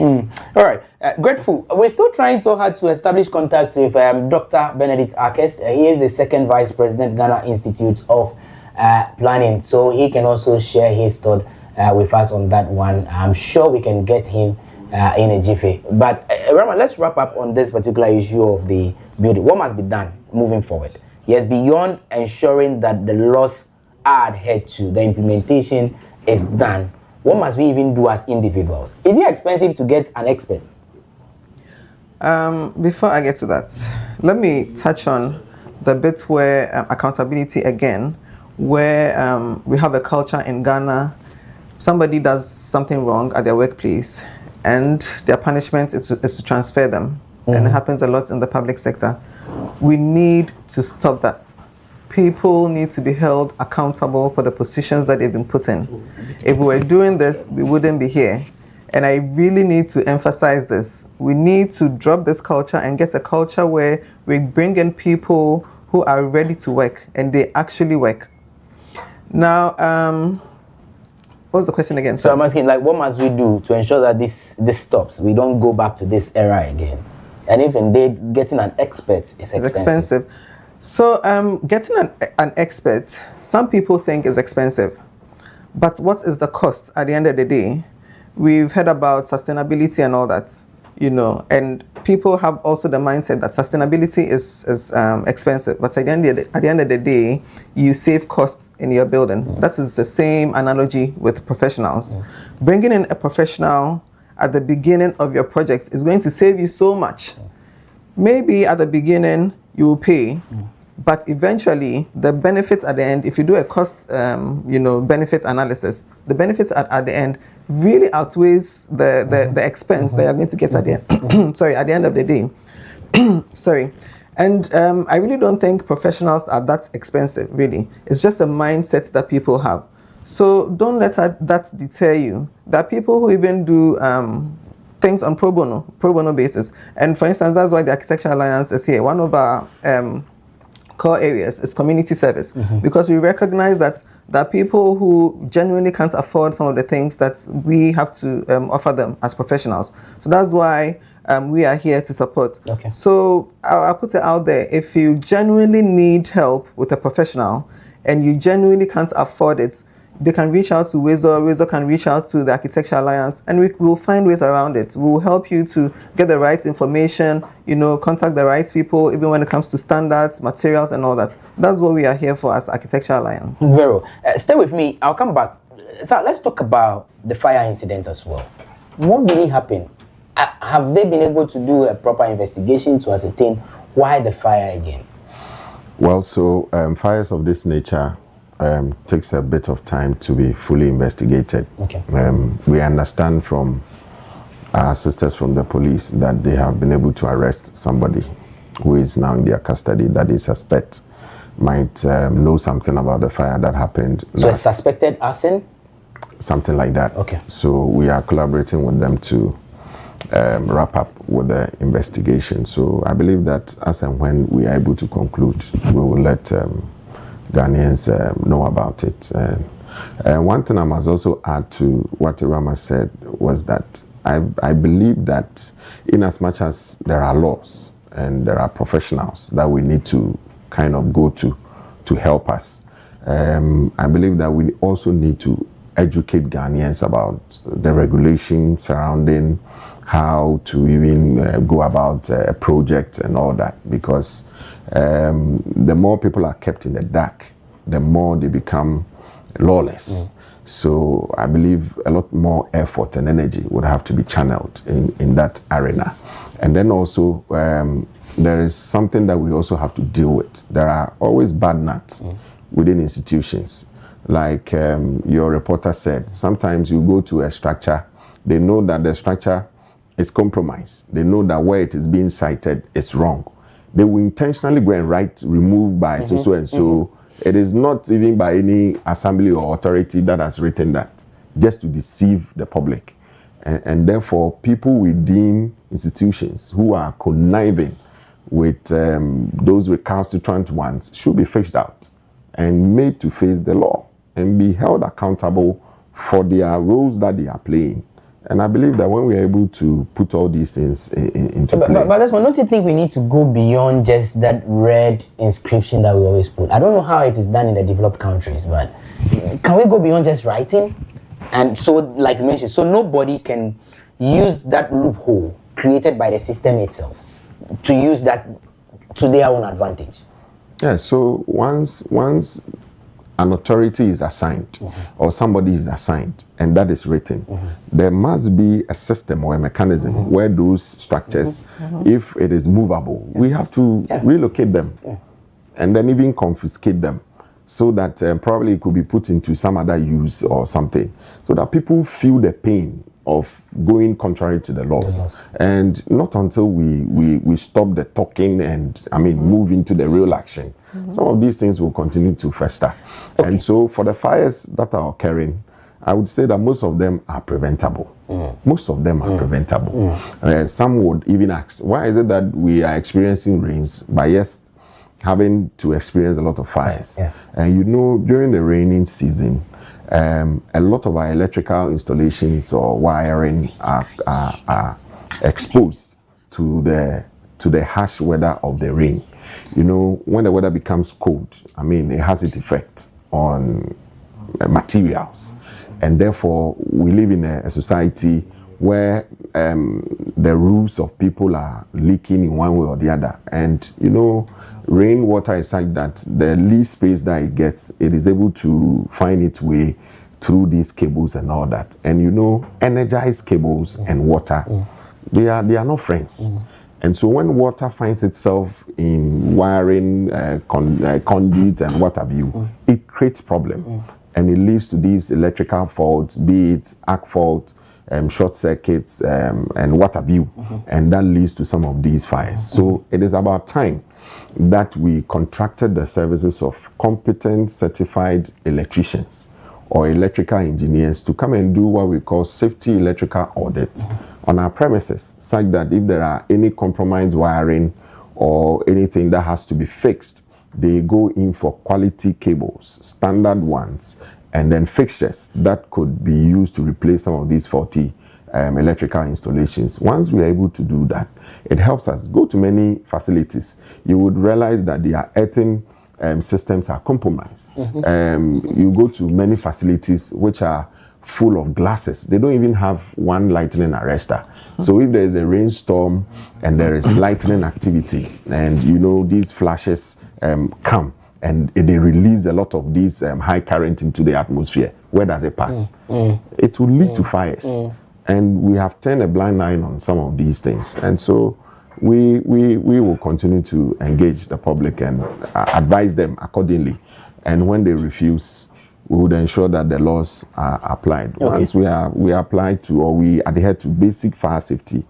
All right, grateful. We're still trying so hard to establish contact with Dr. Benedict Arkest. He is the second vice president, Ghana Institute of Planning, so he can also share his thought with us on that one. I'm sure we can get him in a jiffy. But Rama, let's wrap up on this particular issue of the building. What must be done moving forward? Yes, beyond ensuring that the laws are adhered to, the implementation is done. What must we even do as individuals? Is it expensive to get an expert? Before I get to that, let me touch on the bit where accountability again, where we have a culture in Ghana, somebody does something wrong at their workplace and their punishment is to transfer them. And it happens a lot in the public sector. We need to stop that. People need to be held accountable for the positions that they've been put in. If we were doing this, we wouldn't be here. And I really need to emphasize this. We need to drop this culture and get a culture where we bring in people who are ready to work and they actually work. Now, what was the question again? So I'm asking, like, what must we do to ensure that this stops? We don't go back to this era again. And even getting an expert is expensive. So getting an expert, some people think is expensive. But what is the cost at the end of the day? We've heard about sustainability and all that, you know, and people have also the mindset that sustainability is expensive. But at the end of the day, you save costs in your building. That is the same analogy with professionals. Bringing in a professional at the beginning of your project is going to save you so much. Maybe at the beginning you will pay, but eventually the benefits at the end, if you do a cost benefit analysis, the benefits at the end really outweighs the expense that you're going to get at the end. At the end of the day. And I really don't think professionals are that expensive, really. It's just a mindset that people have. So don't let that deter you. There are people who even do things on pro bono basis. And for instance, that's why the Architecture Alliance is here. One of our core areas is community service, because we recognize that there are people who genuinely can't afford some of the things that we have to offer them as professionals. So that's why we are here to support. Okay. So I'll put it out there. If you genuinely need help with a professional and you genuinely can't afford it, they can reach out to Woezor. Woezor can reach out to the Architecture Alliance, and we will find ways around it. We will help you to get the right information, contact the right people, even when it comes to standards, materials, and all that. That's what we are here for as Architecture Alliance. Vero, stay with me. I'll come back. So let's talk about the fire incident as well. What really happened? Have they been able to do a proper investigation to ascertain why the fire again? Well, so fires of this nature takes a bit of time to be fully investigated. Okay. We understand from our sisters from the police that they have been able to arrest somebody who is now in their custody that they suspect might know something about the fire that happened. So a suspected arson? Something like that. Okay. So we are collaborating with them to wrap up with the investigation. So I believe that as and when we are able to conclude, we will let Ghanaians know about it. And one thing I must also add to what Irama said was that I believe that in as much as there are laws and there are professionals that we need to kind of go to help us, I believe that we also need to educate Ghanaians about the regulations surrounding how to even go about a project and all that, because the more people are kept in the dark, the more they become lawless. So I believe a lot more effort and energy would have to be channeled in that arena. And then also there is something that we also have to deal with. There are always bad nuts within institutions. Like your reporter said, sometimes you go to a structure, they know that the structure is compromised. They know that where it is being cited is wrong. They will intentionally go and write remove by so and so. It is not even by any assembly or authority that has written that, just to deceive the public. And therefore, people within institutions who are conniving with those recalcitrant ones should be fished out and made to face the law and be held accountable for their roles that they are playing. And I believe that when we are able to put all these things into play... But that's one, don't you think we need to go beyond just that red inscription that we always put? I don't know how it is done in the developed countries, but can we go beyond just writing? And so, like you mentioned, so nobody can use that loophole created by the system itself to use that to their own advantage? Yeah, so once an authority is assigned or somebody is assigned and that is written, there must be a system or a mechanism where those structures, if it is movable, we have to relocate them and then even confiscate them so that probably it could be put into some other use or something, so that people feel the pain of going contrary to the laws. And not until we stop the talking and move into the real action, some of these things will continue to fester. And so for the fires that are occurring, I would say that most of them are preventable. Most of them are preventable. Some would even ask, why is it that we are experiencing rains but yes having to experience a lot of fires? And during the raining season, a lot of our electrical installations or wiring are exposed to the harsh weather of the rain. When the weather becomes cold, it has its effect on materials, and therefore we live in a society where the roofs of people are leaking in one way or the other, and rainwater is such that the least space that it gets, it is able to find its way through these cables and all that. And energized cables and water, they are not friends. And so when water finds itself in wiring, conduits and what have you, it creates problem. And it leads to these electrical faults, be it arc fault, short circuits, and what have you. And that leads to some of these fires. So it is about time that we contracted the services of competent certified electricians or electrical engineers to come and do what we call safety electrical audits on our premises, such that if there are any compromised wiring or anything that has to be fixed, they go in for quality cables, standard ones, and then fixtures that could be used to replace some of these faulty electrical installations. Once we are able to do that, it helps us. Go to many facilities, you would realize that they are earthing systems are compromised. You go to many facilities which are full of glasses. They don't even have one lightning arrestor. So if there is a rainstorm and there is lightning activity, and you know these flashes come and they release a lot of these high current into the atmosphere, where does it pass? It will lead to fires. And we have turned a blind eye on some of these things. And so we will continue to engage the public and advise them accordingly. And when they refuse, we would ensure that the laws are applied. Once we apply to, or we adhere to basic fire safety,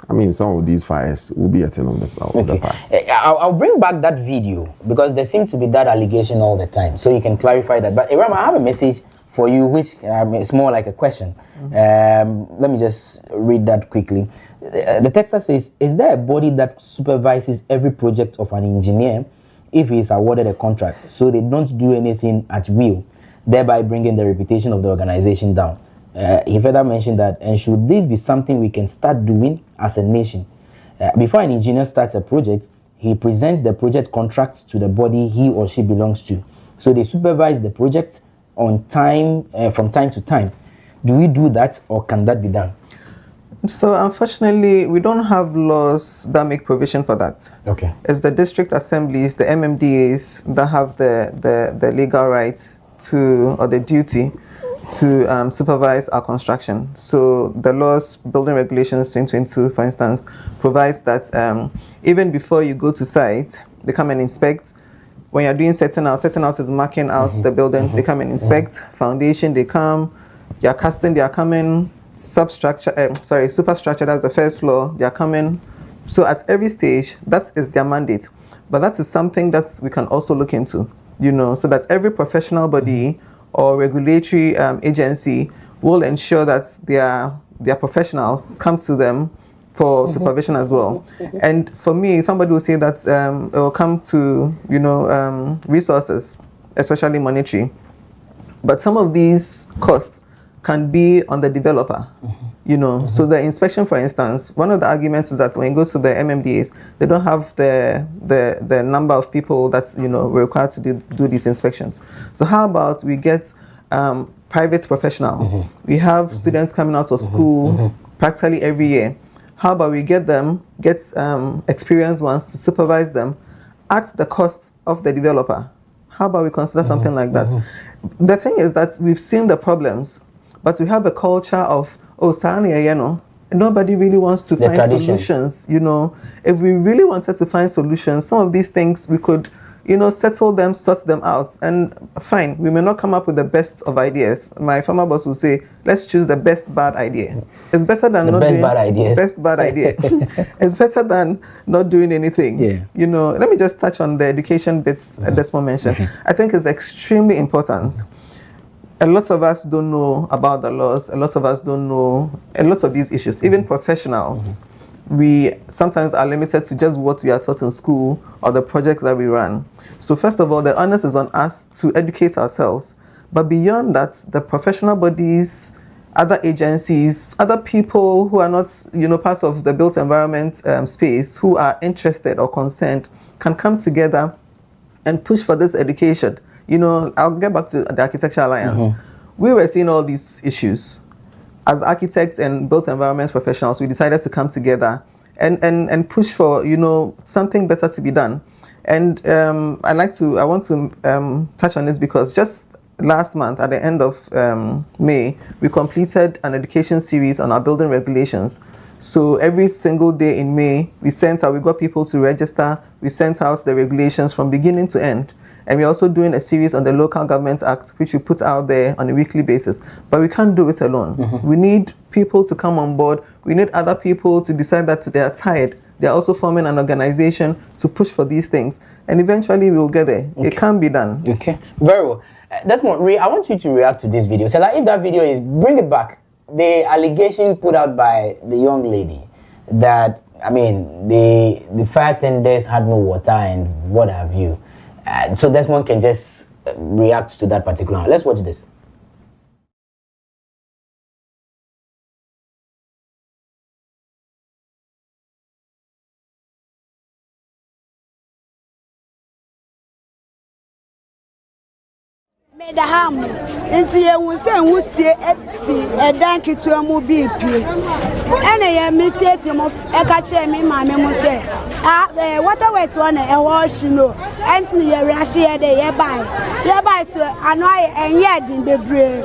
I mean, some of these fires will be a thing of the past. I'll bring back that video because there seems to be that allegation all the time. So you can clarify that. But Iram, I have a message for you, which is more like a question. Let me just read that quickly. The texter says, is there a body that supervises every project of an engineer if he is awarded a contract, so they don't do anything at will, thereby bringing the reputation of the organization down? He further mentioned that, and should this be something we can start doing as a nation? Before an engineer starts a project, he presents the project contract to the body he or she belongs to. So they supervise the project on time, from time to time. Do we do that, or can that be done? So unfortunately, we don't have laws that make provision for that. Okay. It's the district assemblies, the MMDAs, that have the legal right to, or the duty to supervise our construction. So the laws, building regulations 2022, for instance, provides that even before you go to site, they come and inspect. When you're doing setting out is marking out the building, they come and inspect. Foundation, they come. You're casting, they are coming. Superstructure, that's the first floor, they are coming. So at every stage, that is their mandate. But that is something that we can also look into, you know, so that every professional body or regulatory agency will ensure that their professionals come to them for supervision as well. And for me, somebody will say that it will come to, you know, resources, especially monetary. But some of these costs can be on the developer, you know. So the inspection, for instance, one of the arguments is that when you go to the MMDAs, they don't have the number of people that, you know, we're required to do these inspections. So how about we get private professionals? We have students coming out of school practically every year. How about we get experienced ones to supervise them at the cost of the developer? How about we consider something like that? The thing is that we've seen the problems, but we have a culture of, you know, nobody really wants to find solutions, you know. If we really wanted to find solutions, some of these things we could, you know, settle them, sort them out, and fine, we may not come up with the best of ideas. My former boss would say, let's choose the best bad idea. It's better than not doing best bad idea. It's better than not doing anything. Yeah. You know, let me just touch on the education bits at this moment. I think it's extremely important. A lot of us don't know about the laws. A lot of us don't know a lot of these issues. Even professionals, we sometimes are limited to just what we are taught in school or the projects that we run. So first of all, the onus is on us to educate ourselves. But beyond that, the professional bodies, other agencies, other people who are not, you know, part of the built environment space, who are interested or concerned, can come together and push for this education. You know, I'll get back to the Architecture Alliance. We were seeing all these issues. As architects and built environment professionals, we decided to come together and push for, you know, something better to be done. And I want to touch on this because just last month, at the end of May, we completed an education series on our building regulations. So every single day in May, we got people to register, we sent out the regulations from beginning to end. And we're also doing a series on the Local Government Act, which we put out there on a weekly basis. But we can't do it alone. We need people to come on board. We need other people to decide that they are tired. They're also forming an organization to push for these things. And eventually we'll get there. Okay. It can be done. Okay, very well. Desmond, I want you to react to this video. So like, if that video is, bring it back. The allegation put out by the young lady that, I mean, the fire tenders had no water and what have you. So Desmond can just react to that particular one. Let's watch this. Me da ham. Nti ye hu se nwusie efi edan kitu mu bi pie. Ene ye mitieti mo e ka che mi maame mo se water west one e wo shino. Enti ye rashi ye de ye buy so ano aye enye din bebre.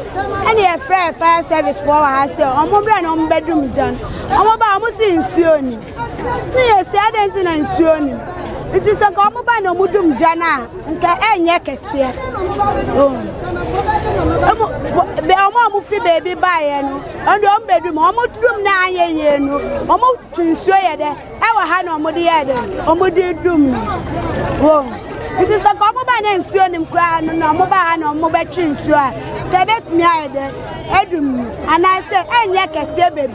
Ene ye fire service for ha se omo bre na omo bedum jan. Omo ba omo si nsuo ni. Ni ye se adenti na nsuo ni. It is a common by no mudum jana, and yakese. The Omo fi baby by and the bedroom, almost room 9 years, almost to swear there. Our hand on Modi Omo doom. It is a common by name, Suanim crown, no mobile no mobile tree, swear. Cabet me Edum, and I said, and yakese baby.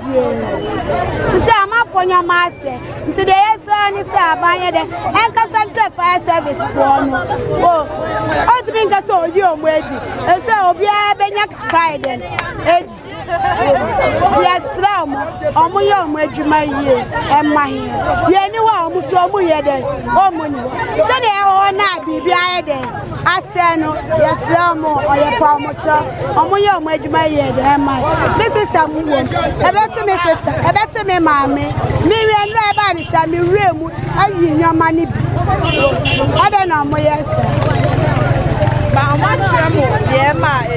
Sister, I'm up for your master. Today, son is a and Cassandra fire service for no. Oh, to think I saw you on wedding. And so, be a benyak cried and yes, Ram, on my young wedding, my year, and my year. You know, almost so muy day. Oh, money. Sunday, I will not be behind it. I said, no, yes, Ram, or your promoter, on my young wedding, my year, and my sister, I bet to me, sister, I bet to me, mammy. Me and Rabbi is a me room, and you your money. I don't know, my yes. But I'm not sure, yeah, my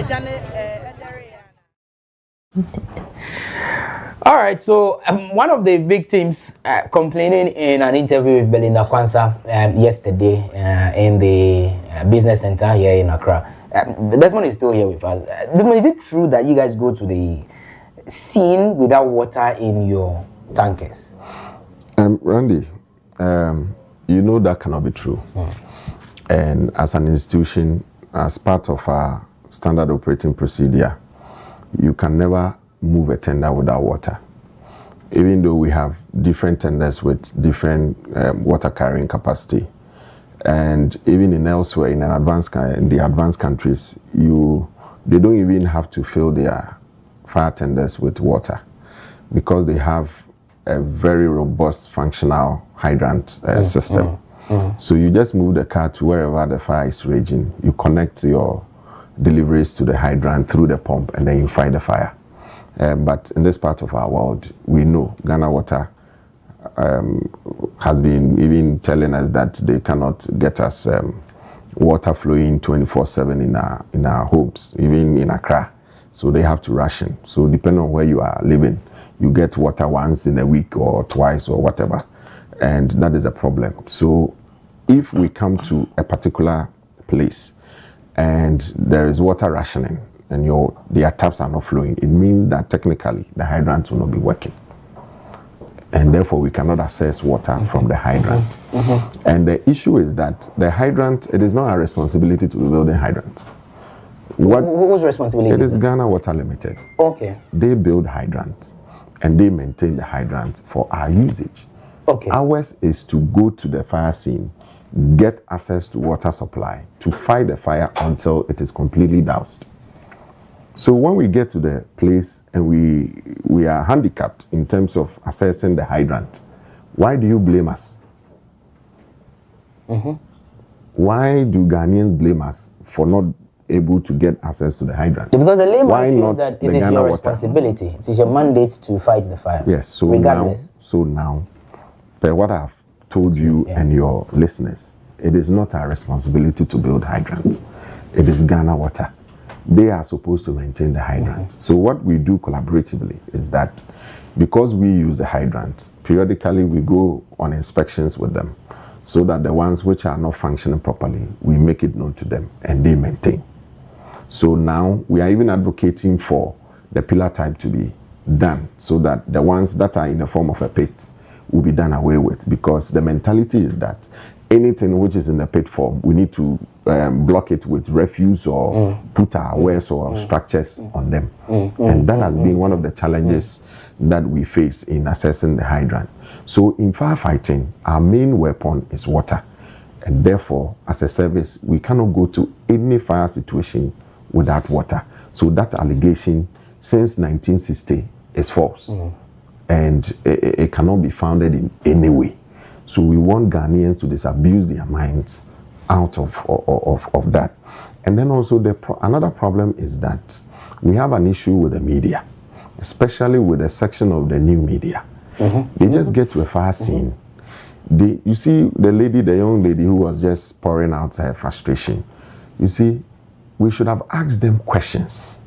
All right, so one of the victims complaining in an interview with Belinda Kwanzaa yesterday in the business center here in Accra. Desmond is still here with us. Desmond, is it true that you guys go to the scene without water in your tankers? Randy, you know that cannot be true. And as an institution, as part of our standard operating procedure, you can never move a tender without water. Even though we have different tenders with different water carrying capacity, and even in elsewhere in the advanced countries, they don't even have to fill their fire tenders with water because they have a very robust functional hydrant system. So you just move the car to wherever the fire is raging. You connect your deliveries to the hydrant through the pump, and then you fight the fire. But in this part of our world, we know Ghana Water has been even telling us that they cannot get us water flowing 24/7 in our homes, even in Accra. So they have to ration. So depending on where you are living, you get water once in a week or twice or whatever, and that is a problem. So if we come to a particular place and there is water rationing and their taps are not flowing, it means that technically the hydrant will not be working. And therefore we cannot access water from the hydrant. And the issue is that the hydrant, it is not our responsibility to be building hydrants. Whose responsibility? It is Ghana Water Limited. Okay. They build hydrants and they maintain the hydrants for our usage. Okay. Ours is to go to the fire scene, get access to water supply, to fight the fire until it is completely doused. So when we get to the place and we are handicapped in terms of accessing the hydrant, why do you blame us? Why do Ghanaians blame us for not able to get access to the hydrant? Because the layman feels not that the it is Ghana your Water? responsibility. It is your mandate to fight the fire. Yes, so regardless. now, per what I've told you and your listeners, it is not our responsibility to build hydrants. It is Ghana Water. They are supposed to maintain the hydrant. So what we do collaboratively is that because we use the hydrant, periodically we go on inspections with them so that the ones which are not functioning properly, we make it known to them and they maintain. So now we are even advocating for the pillar type to be done so that the ones that are in the form of a pit will be done away with, because the mentality is that anything which is in the pit form, we need to block it with refuse or put our wares or structures on them. And that has been one of the challenges that we face in assessing the hydrant. So in firefighting, our main weapon is water. And therefore, as a service, we cannot go to any fire situation without water. So that allegation since 1960 is false. And it cannot be founded in any way. So we want Ghanaians to disabuse their minds out of that. And then also another problem is that we have an issue with the media, especially with a section of the new media. They just get to a fire scene. You see the young lady who was just pouring out her frustration. You see, we should have asked them questions.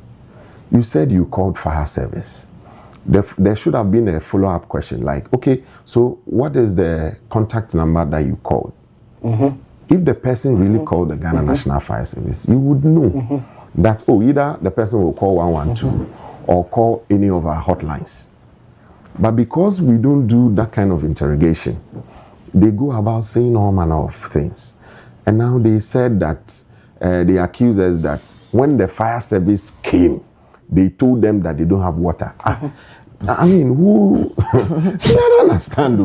You said you called fire service. There should have been a follow-up question like, okay, so what is the contact number that you called? If the person really called the Ghana National Fire Service, you would know that, either the person will call 112 or call any of our hotlines. But because we don't do that kind of interrogation, they go about saying all manner of things. And now they said that, they accuse us that when the fire service came, they told them that they don't have water. I mean, who? I don't understand.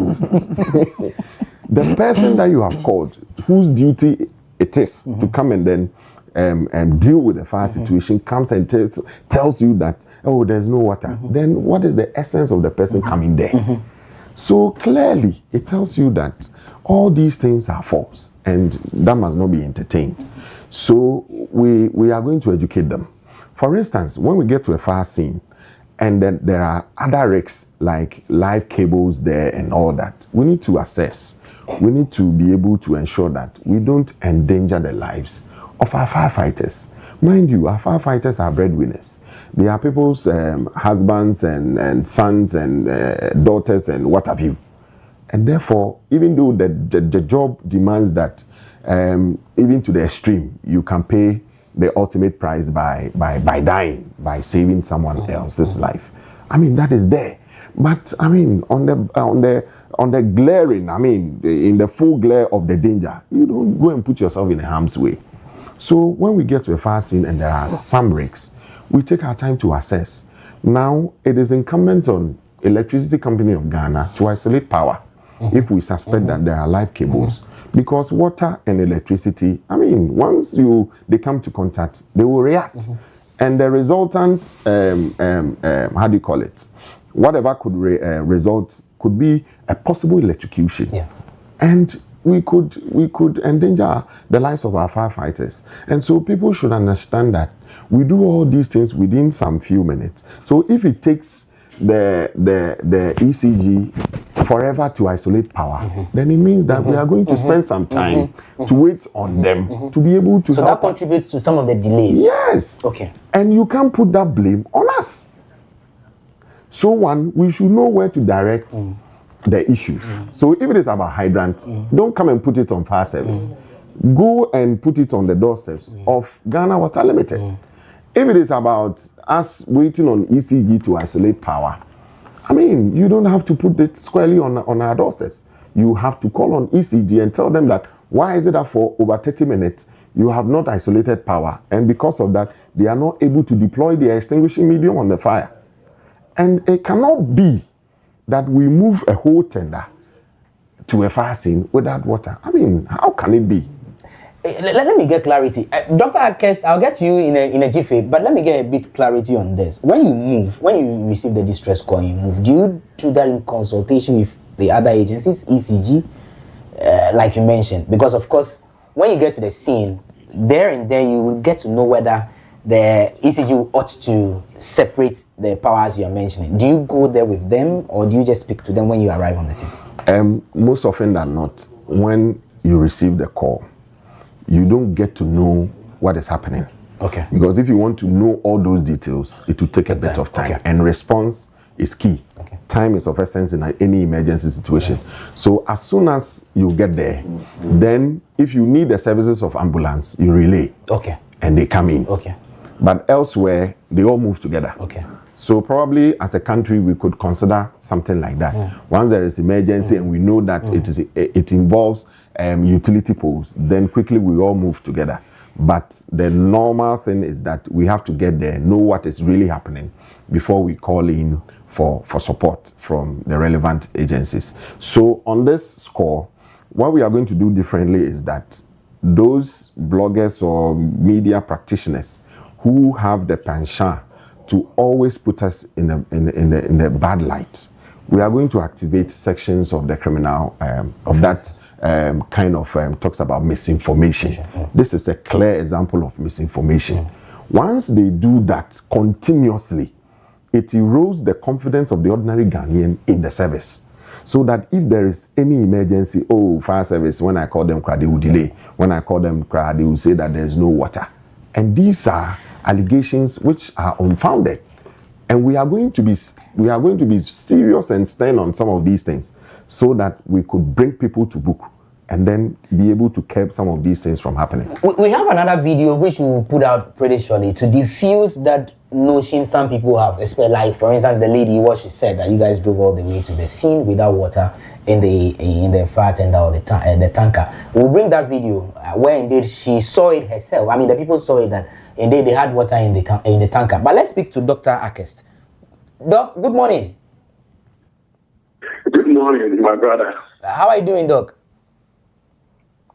The person that you have called, whose duty it is to come and then deal with the fire situation, comes and tells you that, oh, there's no water. Then what is the essence of the person coming there? So clearly, it tells you that all these things are false and that must not be entertained. So we are going to educate them. For instance, when we get to a fire scene, and then there are other risks like live cables there and all that, we need to assess. We need to be able to ensure that we don't endanger the lives of our firefighters. Mind you, our firefighters are breadwinners. They are people's husbands and sons and daughters and what have you. And therefore, even though the job demands that even to the extreme, you can pay the ultimate price by dying, by saving someone else's life. I mean, that is there. But I mean, on the glaring, I mean, in the full glare of the danger, you don't go and put yourself in harm's way. So when we get to a fire scene and there are some risks, we take our time to assess. Now, it is incumbent on Electricity Company of Ghana to isolate power if we suspect that there are live cables. Because water and electricity, I mean, once they come to contact, they will react. And the resultant, how do you call it? Whatever could result could be a possible electrocution. Yeah. And we could endanger the lives of our firefighters. And so people should understand that we do all these things within some few minutes. So if it takes the ECG forever to isolate power, then it means that we are going to spend some time to wait on them to be able to help. So that contributes to some of the delays. Yes. Okay. And you can't put that blame on us. So we should know where to direct the issues. So if it is about hydrants, don't come and put it on fire service. Go and put it on the doorsteps of Ghana Water Limited. If it is about us waiting on ECG to isolate power, I mean, you don't have to put it squarely on our doorsteps. You have to call on ECG and tell them that why is it that for over 30 minutes you have not isolated power, and because of that they are not able to deploy the extinguishing medium on the fire. And it cannot be that we move a whole tender to a fire scene without water. I mean, how can it be? Let me get clarity. Dr. Akest, I'll get to you in a jiffy, but let me get a bit clarity on this. When you receive the distress call, you move, do you do that in consultation with the other agencies, ECG, like you mentioned? Because, of course, when you get to the scene, there and then you will get to know whether the ECG ought to separate the powers you are mentioning. Do you go there with them, or do you just speak to them when you arrive on the scene? Most often than not, when you receive the call, you don't get to know what is happening. Okay. Because if you want to know all those details, it will take a bit of time. Okay. And response is key. Okay. Time is of essence in any emergency situation. Okay. So as soon as you get there, then if you need the services of ambulance, you relay. Okay. And they come in. Okay. But elsewhere, they all move together. Okay. So probably as a country, we could consider something like that. Once there is emergency and we know that it involves utility poles, then quickly we all move together. But the normal thing is that we have to get there, know what is really happening before we call in for support from the relevant agencies. So on this score, what we are going to do differently is that those bloggers or media practitioners who have the penchant to always put us in the bad light, we are going to activate sections of the criminal of that kind of talks about misinformation. This is a clear example of misinformation. Once they do that continuously, it erodes the confidence of the ordinary Ghanaian in the service. So that if there is any emergency, fire service, when I call them, they will delay. When I call them, they will say that there is no water. And these are allegations which are unfounded. And we are going to be serious and stern on some of these things so that we could bring people to book and then be able to curb some of these things from happening. We have another video which we will put out pretty shortly to diffuse that notion some people have, especially like for instance the lady, what she said, that you guys drove all the way to the scene without water in the fire tender or the tanker. We'll bring that video where indeed she saw it herself. I mean, the people saw it that indeed they had water in the tanker. But let's speak to Dr. Akest. Doc, good morning. Good morning, my brother. How are you doing, Doc?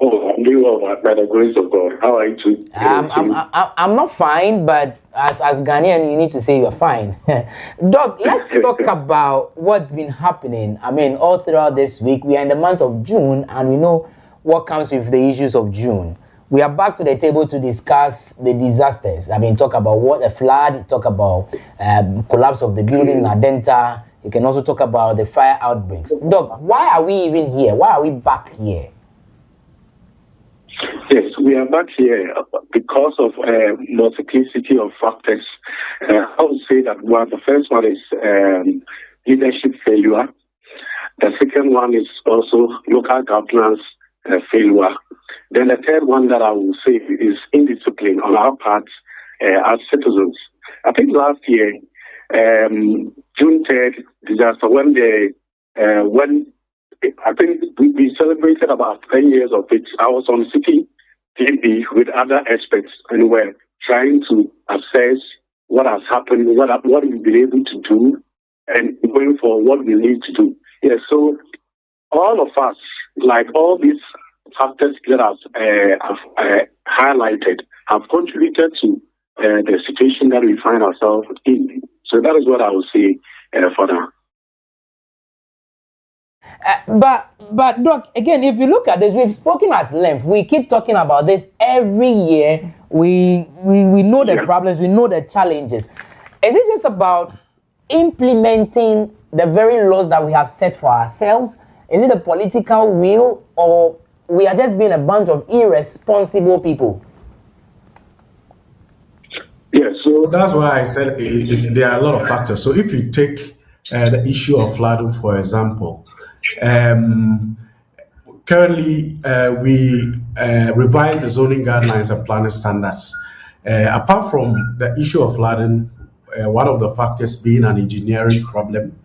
Oh, I'm doing well, by the grace of God. How are you too? I'm not fine, but as Ghanaian, you need to say you're fine. Doc, let's talk about what's been happening. I mean, all throughout this week, we are in the month of June, and we know what comes with the issues of June. We are back to the table to discuss the disasters. I mean, talk about what a flood, talk about collapse of the building in Adenta. You can also talk about the fire outbreaks. Doc, why are we even here? Why are we back here? Yes, we are back here because of multiplicity of factors. I would say that the first one is leadership failure. The second one is also local governance failure. Then the third one that I will say is indiscipline on our part as citizens. I think last year, June 3rd disaster, when I think we celebrated about 10 years of it. I was on City TV with other experts, and we're trying to assess what has happened, what we've been able to do, and going for what we need to do. Yeah, so all of us, like all these factors that I've highlighted, have contributed to the situation that we find ourselves in. So that is what I will say for now. But Doc, again, if you look at this, we've spoken at length. We keep talking about this every year. We know the problems, we know the challenges. Is it just about implementing the very laws that we have set for ourselves? Is it a political will, or we are just being a bunch of irresponsible people? Yeah, so that's why I said there are a lot of factors. So if you take the issue of flooding, for example, currently we revise the zoning guidelines and planning standards. Apart from the issue of flooding, one of the factors being an engineering problem.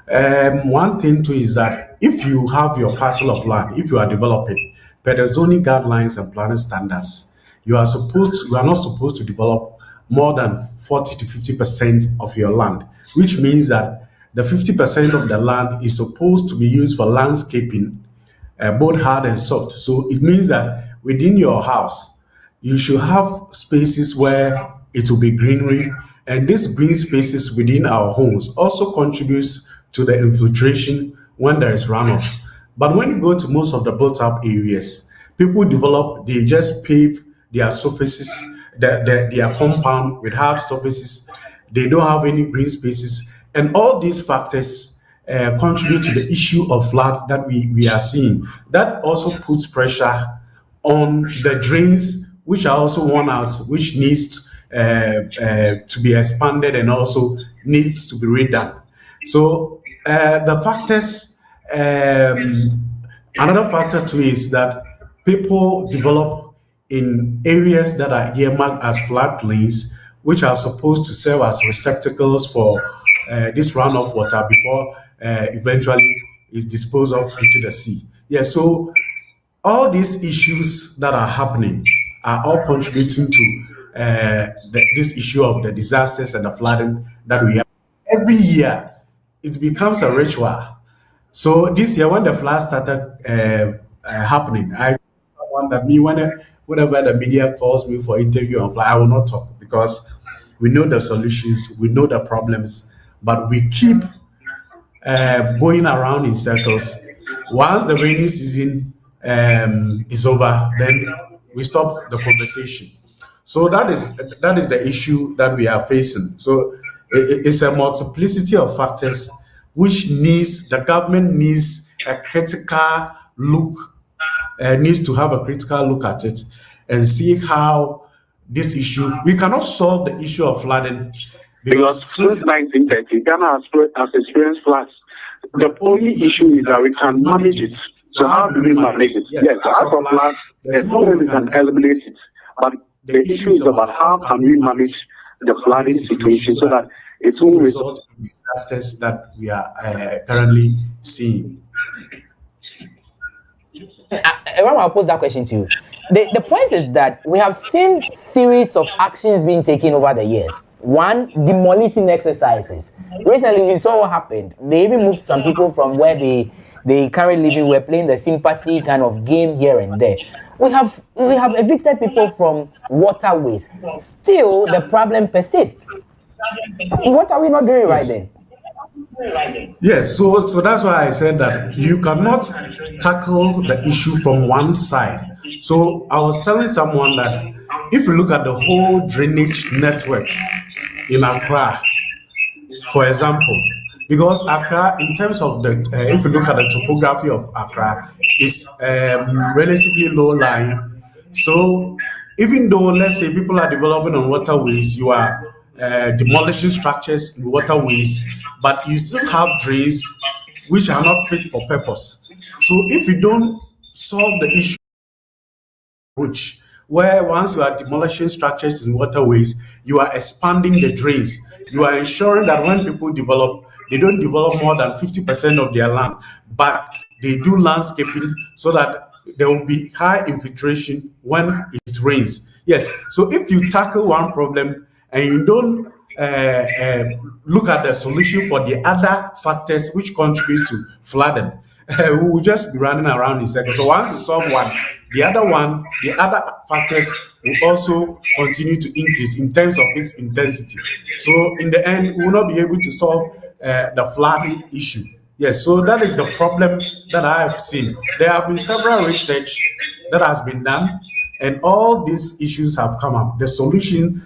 One thing too is that if you have your parcel of land, if you are developing, per the zoning guidelines and planning standards, you are not supposed to develop more than 40 to 50% of your land, which means that the 50% of the land is supposed to be used for landscaping, both hard and soft. So it means that within your house, you should have spaces where it will be greenery, and these green spaces within our homes also contributes to the infiltration when there is runoff. But when you go to most of the built-up areas, people they just pave their surfaces, their compound with hard surfaces. They don't have any green spaces. And all these factors contribute to the issue of flood that we are seeing. That also puts pressure on the drains, which are also worn out, which needs to be expanded and also needs to be redone. So the factors, another factor too is that people develop in areas that are earmarked as floodplains, which are supposed to serve as receptacles for this runoff water before eventually is disposed of into the sea. Yeah, so all these issues that are happening are all contributing to this issue of the disasters and the flooding that we have. Every year, it becomes a ritual. So this year, when the flood started happening, I want that whenever the media calls me for interview on flood, I will not talk because we know the solutions, we know the problems, but we keep going around in circles. Once the rainy season is over, then we stop the conversation. So that is the issue that we are facing. So it's a multiplicity of factors which the government needs a critical look, needs to have a critical look at it and see how this issue, we cannot solve the issue of flooding because since 1930, Ghana has experienced floods. The only issue is that we can manage it. So how do we manage it? Yes, as of floods, there's no way we can eliminate it. But the issue is about how can we manage the flooding situation so that it won't result in disasters that we are currently seeing. I'll pose that question to you. The point is that we have seen series of actions being taken over the years. One, demolition exercises. Recently, we saw what happened. They even moved some people from where they currently living. Were playing the sympathy kind of game here and there. We have evicted people from waterways. Still, the problem persists. What are we not doing right then? Yes, so that's why I said that you cannot tackle the issue from one side. So I was telling someone that if you look at the whole drainage network in Accra, for example, because Accra, in terms of the, if you look at the topography of Accra, is relatively low lying. So even though, let's say, people are developing on waterways, you are demolishing structures in waterways, but you still have drains which are not fit for purpose. So if you don't solve the issue, which where once you are demolishing structures in waterways, you are expanding the drains. You are ensuring that when people develop, they don't develop more than 50% of their land, but they do landscaping so that there will be high infiltration when it rains. Yes, so if you tackle one problem and you don't look at the solution for the other factors which contribute to flooding, we will just be running around in circles. So once you solve one, the other factors will also continue to increase in terms of its intensity. So in the end, we will not be able to solve the flooding issue. Yes, so that is the problem that I have seen. There have been several research that has been done, and all these issues have come up. The solution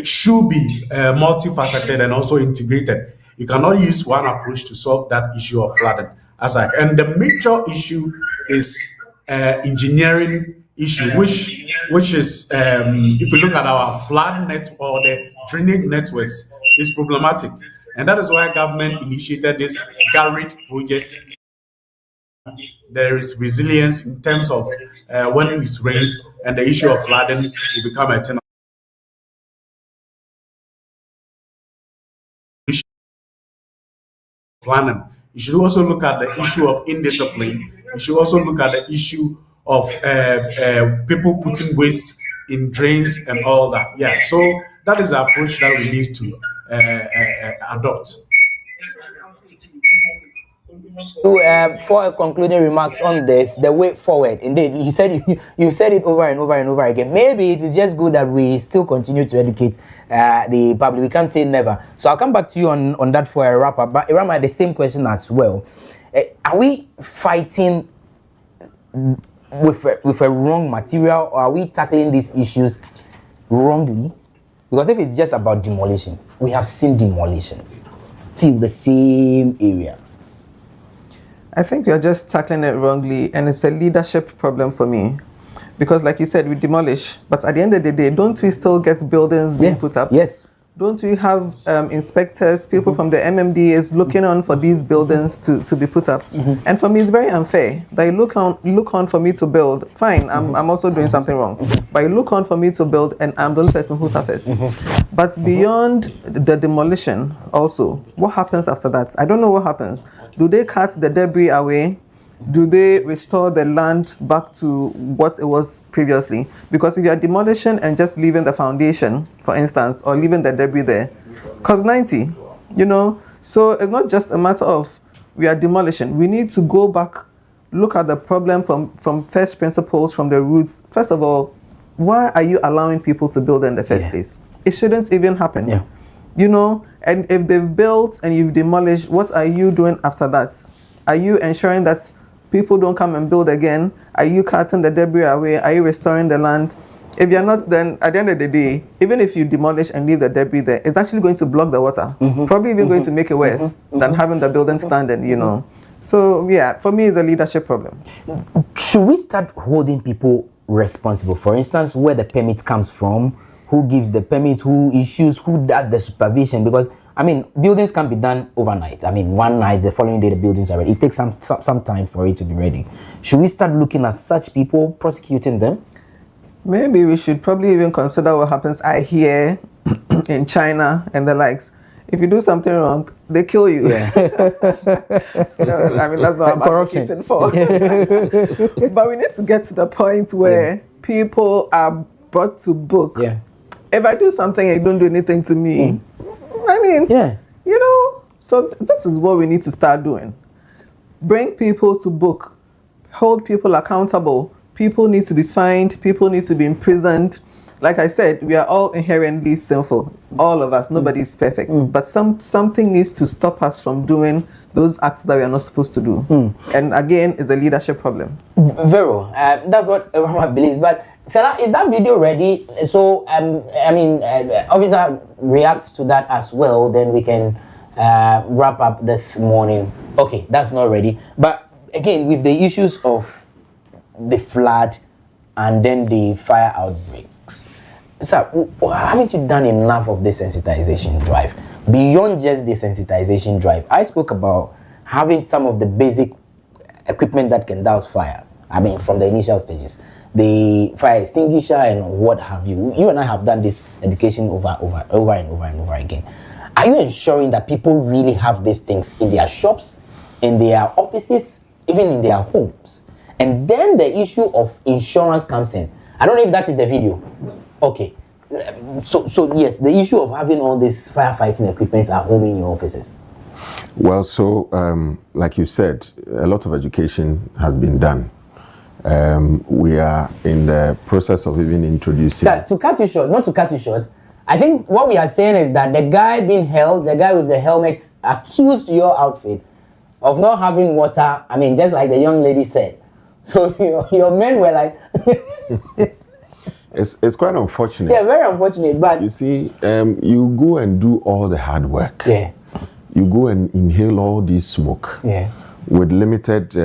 should be multifaceted and also integrated. You cannot use one approach to solve that issue of flooding. And the major issue is engineering issue, which is if you look at our flood net or the drainage networks, is problematic, and that is why government initiated this GARID project. There is resilience in terms of when it rains, and the issue of flooding will become a tenor. Planning. You should also look at the issue of indiscipline. You should also look at the issue of people putting waste in drains and all that. Yeah, so that is the approach that we need to adopt. For concluding remarks on this, the way forward. Indeed, you said it over and over and over again. Maybe it is just good that we still continue to educate the public. We can't say never. So I'll come back to you on that for a wrap up. But Irama, the same question as well. Are we fighting with a wrong material, or are we tackling these issues wrongly? Because if it's just about demolition, we have seen demolitions, still the same area. I think we are just tackling it wrongly, and it's a leadership problem for me. Because like you said, we demolish, but at the end of the day, don't we still get buildings being put up? Yes. Don't we have inspectors, people from the MMDAs looking on for these buildings to be put up? And for me, it's very unfair. They look on for me to build. Fine, I'm also doing something wrong. But you look on for me to build, and I'm the only person who suffers. But beyond the demolition, also, what happens after that? I don't know what happens. Do they cut the debris away? Do they restore the land back to what it was previously? Because if you are demolishing and just leaving the foundation, for instance, or leaving the debris there, costs 90, So it's not just a matter of we are demolishing. We need to go back, look at the problem from first principles, from the roots. First of all, why are you allowing people to build in the first place? It shouldn't even happen. And if they've built and you've demolished, what are you doing after that? Are you ensuring that people don't come and build again? Are you cutting the debris away? Are you restoring the land? If you're not, then at the end of the day, even if you demolish and leave the debris there, it's actually going to block the water. Probably even going to make it worse than having the building standing, you know. So yeah, for me, it's a leadership problem. Should we start holding people responsible? For instance, where the permit comes from, who gives the permit, who issues, who does the supervision? Because I mean, buildings can be done overnight. I mean, one night, the following day, the buildings are ready. It takes some time for it to be ready. Should we start looking at such people, prosecuting them? Maybe we should probably even consider what happens out here in China and the likes. If you do something wrong, they kill you. Yeah. You know, I mean, that's not what I'm advocating for. But we need to get to the point where people are brought to book. Yeah. If I do something and you don't do anything to me, I mean, you know, so this is what we need to start doing. Bring people to book. Hold people accountable. People need to be fined. People need to be imprisoned. Like I said, we are all inherently sinful. All of us. Nobody is perfect. But something needs to stop us from doing those acts that we are not supposed to do. And again, it's a leadership problem. Vero, that's what everyone believes. But Sarah, is that video ready? So, I mean, officer reacts to that as well. Then we can wrap up this morning. Okay, that's not ready. But again, with the issues of the flood and then the fire outbreaks, sir, haven't you done enough of this sensitization drive? Beyond just the sensitization drive, I spoke about having some of the basic equipment that can douse fire. I mean, from the initial stages, the fire extinguisher and what have you. You and I have done this education over and over again. Are you ensuring that people really have these things in their shops, in their offices, even in their homes? And then the issue of insurance comes in. I don't know if that is the video. Okay. So yes, the issue of having all this firefighting equipment at home in your offices. Well, so like you said, a lot of education has been done. We are in the process of even introducing... Sir, to cut you short, not to cut you short, I think what we are saying is that the guy being held, the guy with the helmet, accused your outfit of not having water. I mean, just like the young lady said. So your men were like... It's quite unfortunate. Yeah, very unfortunate, but... You see, you go and do all the hard work. Yeah. You go and inhale all this smoke. Yeah. With limited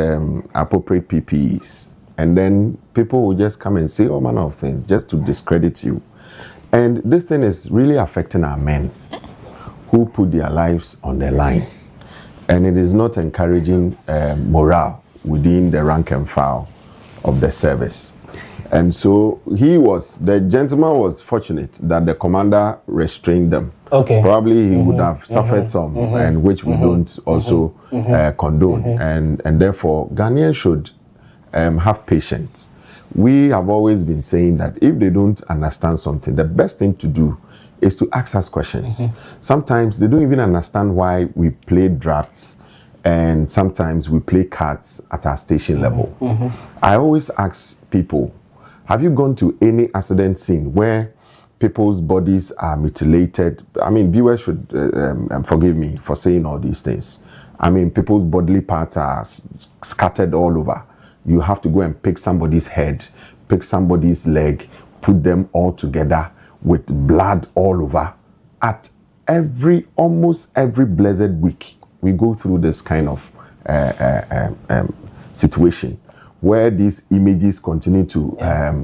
appropriate PPEs. And then people will just come and say all manner of things just to discredit you. And this thing is really affecting our men who put their lives on the line. And it is not encouraging morale within the rank and file of the service. And so the gentleman was fortunate that the commander restrained them. Okay. Probably he would have suffered some, and which we don't also condone. And therefore, Ghanaians should have patience. We have always been saying that if they don't understand something, the best thing to do is to ask us questions. Sometimes they don't even understand why we play drafts, and sometimes we play cards at our station level. I always ask people, have you gone to any accident scene where people's bodies are mutilated? I mean, viewers should forgive me for saying all these things. I mean, people's bodily parts are scattered all over. You have to go and pick somebody's head, pick somebody's leg, put them all together with blood all over. At almost every blessed week, we go through this kind of situation where these images continue to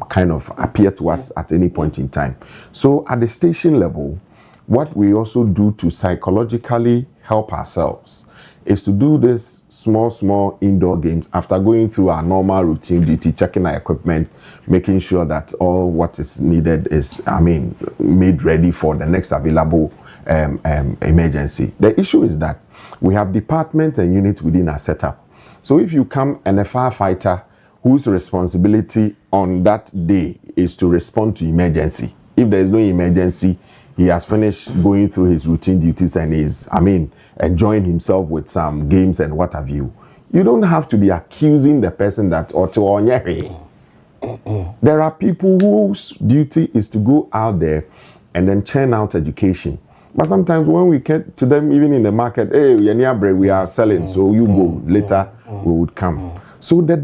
kind of appear to us at any point in time. So at the station level, what we also do to psychologically help ourselves is to do this small indoor games after going through our normal routine duty, checking our equipment, making sure that all what is needed is, made ready for the next available emergency. The issue is that we have departments and units within our setup. So if you come and a firefighter whose responsibility on that day is to respond to emergency, if there is no emergency, he has finished going through his routine duties and is, enjoying himself with some games and what have you. You don't have to be accusing the person that there are people whose duty is to go out there and then churn out education. But sometimes when we get to them, even in the market, hey, we are selling, so you go, later we would come. So the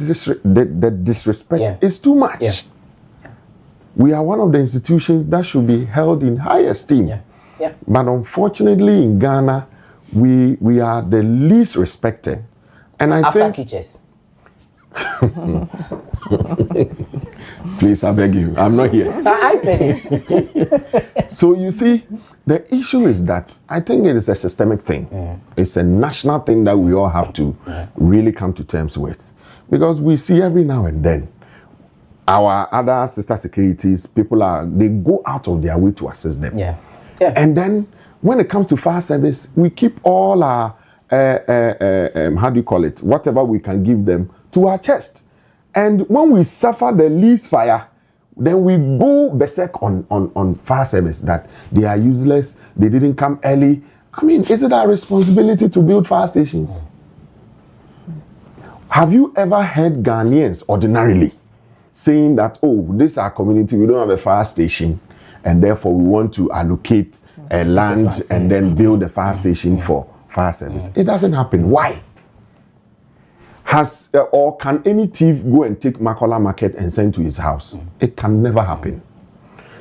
disrespect is too much. Yeah. We are one of the institutions that should be held in high esteem. Yeah. Yeah. But unfortunately in Ghana, we are the least respected. And I After think teachers. Please, I beg you, I'm not here. I said it. So you see, the issue is that I think it is a systemic thing. It's a national thing that we all have to really come to terms with. Because we see every now and then, our other sister securities, they go out of their way to assist them. Yeah. Yeah. And then when it comes to fire service, we keep all our, how do you call it, whatever we can give them to our chest. And when we suffer the least fire, then we go berserk on fire service, that they are useless, they didn't come early. I mean, is it our responsibility to build fire stations? Have you ever heard Ghanaians ordinarily saying that, oh, this is our community, we don't have a fire station, and therefore we want to allocate a land and then build a fire station for fire service? It doesn't happen. Why? Or can any thief go and take Makola Market and send to his house? It can never happen.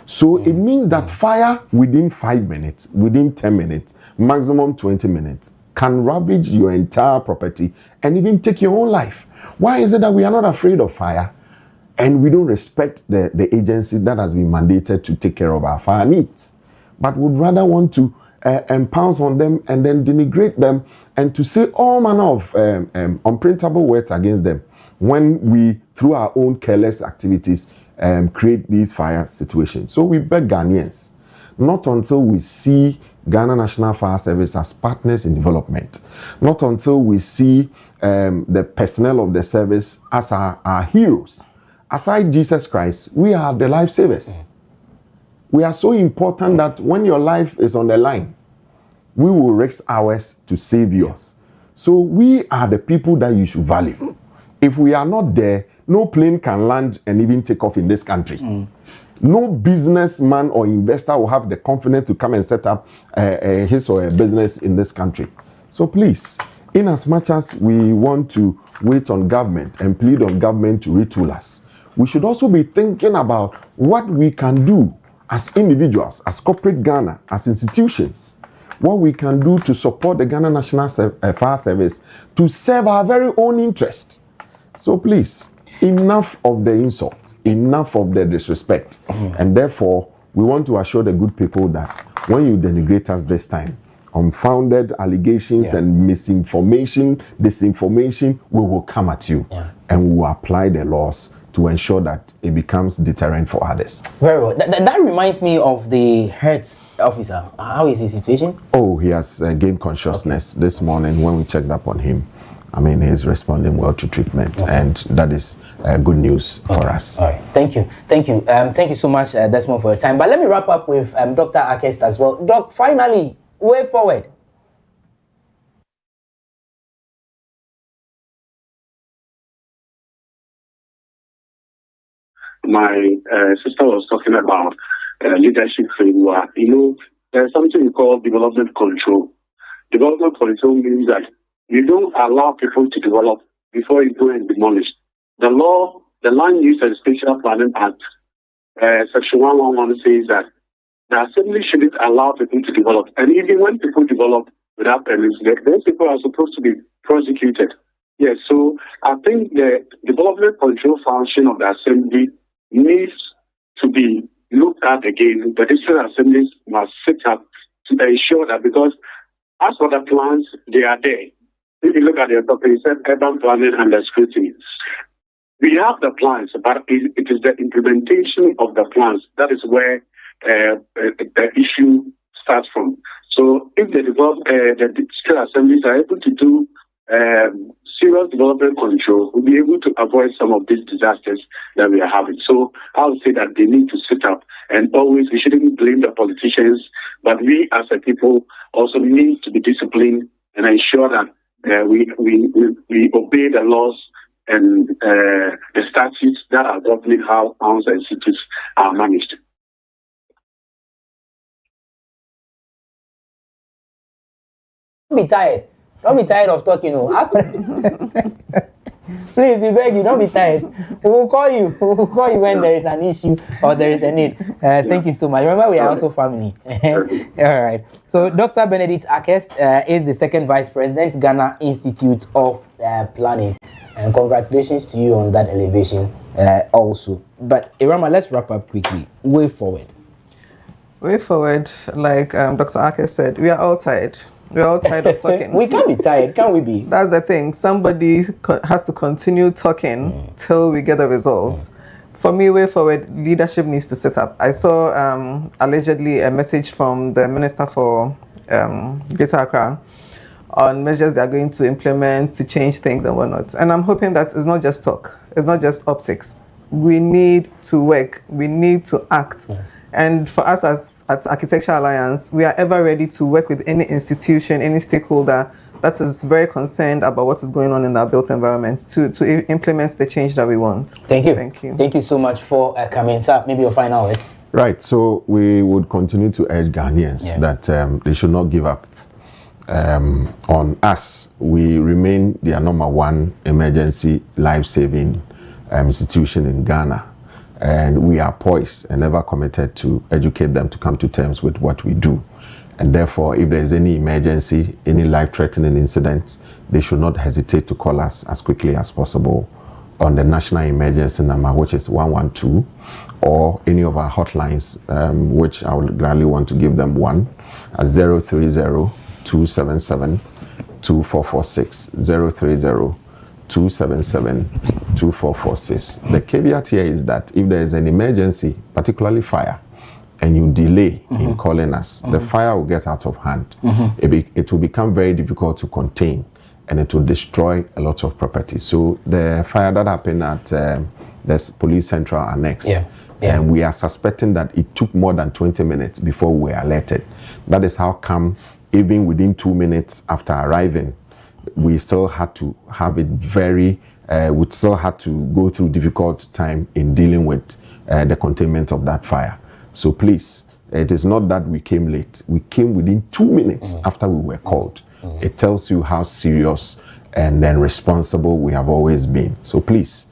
So it means that fire within 5 minutes, within 10 minutes, maximum 20 minutes, can ravage your entire property and even take your own life. Why is it that we are not afraid of fire and we don't respect the agency that has been mandated to take care of our fire needs, but would rather want to pounce on them and then denigrate them and to say all manner of unprintable words against them when we, through our own careless activities, create these fire situations? So we beg Ghanaians, not until we see Ghana National Fire Service as partners in development, not until we see the personnel of the service as our heroes. Aside Jesus Christ, we are the lifesavers. We are so important that when your life is on the line, we will risk ours to save yours. So we are the people that you should value. If we are not there, no plane can land and even take off in this country. No businessman or investor will have the confidence to come and set up his or her business in this country. So please, in as much as we want to wait on government and plead on government to retool us, we should also be thinking about what we can do as individuals, as corporate Ghana, as institutions, what we can do to support the Ghana National Fire Service to serve our very own interest. So please, enough of the insults, enough of the disrespect. And therefore, we want to assure the good people that when you denigrate us this time, unfounded allegations and misinformation, disinformation, we will come at you and we will apply the laws to ensure that it becomes deterrent for others. Very well. That reminds me of the Hertz officer. How is his situation? Oh, he has gained consciousness this morning when we checked up on him. I mean, he's responding well to treatment, and that is good news for us. All right. Thank you. Thank you. Thank you so much, Desmond, for your time. But let me wrap up with Dr. Akest as well. Doc, finally, way forward. My sister was talking about leadership framework. You know, there's something we call development control. Development control means that you don't allow people to develop before you go and demolish. The law, the Land Use and Spatial Planning Act, Section 111 says that the assembly shouldn't allow people to develop. And even when people develop without permits, those people are supposed to be prosecuted. Yes, so I think the development control function of the assembly needs to be looked at again. The district assemblies must sit up to ensure that, because as for the plans, they are there. If you look at the topic, it said urban planning under scrutiny. We have the plans, but it is the implementation of the plans that is where the issue starts from. So if the district assemblies are able to do serious development control, we'll be able to avoid some of these disasters that we are having. So I would say that they need to sit up, and always we shouldn't blame the politicians, but we as a people also need to be disciplined and ensure that we obey the laws and the statutes that are governing how towns and cities are managed. Don't be tired. Don't be tired of talking. Please, we beg you, don't be tired. We will call you. We will call you when there is an issue or there is a need. Thank you so much. Remember, we are also family. All right. So, Dr. Benedict Akest is the second Vice President, Ghana Institute of Planning. And congratulations to you on that elevation also. But, Irama, let's wrap up quickly. Way forward. Way forward, like Dr. Akest said, we are all tired. We're all tired of talking. We can't be tired, can we be? That's the thing. Somebody has to continue talking till we get the results. For me, way forward, leadership needs to set up. I saw allegedly a message from the Minister for Greater Accra on measures they are going to implement to change things and whatnot. And I'm hoping that it's not just talk. It's not just optics. We need to work. We need to act. And for us at Architecture Alliance, we are ever ready to work with any institution, any stakeholder that is very concerned about what is going on in our built environment to implement the change that we want. Thank you. Thank you. Thank you so much for coming. Sir, maybe your final words. Right. So we would continue to urge Ghanaians that they should not give up on us. We remain their number one emergency life-saving institution in Ghana. And we are poised and ever committed to educate them to come to terms with what we do. And therefore, if there is any emergency, any life-threatening incidents, they should not hesitate to call us as quickly as possible on the national emergency number, which is 112, or any of our hotlines, which I would gladly want to give them one, at 030-277-2446, 030-277-2446. The caveat here is that if there is an emergency, particularly fire, and you delay in calling us, the fire will get out of hand. It will become very difficult to contain, and it will destroy a lot of property. So the fire that happened at the Police Central Annex, and we are suspecting that it took more than 20 minutes before we were alerted. That is how come, even within 2 minutes after arriving, we still had to have it we still had to go through difficult time in dealing with the containment of that fire. So please, it is not that we came late. We came within 2 minutes after we were called. It tells you how serious and then responsible we have always been. So please,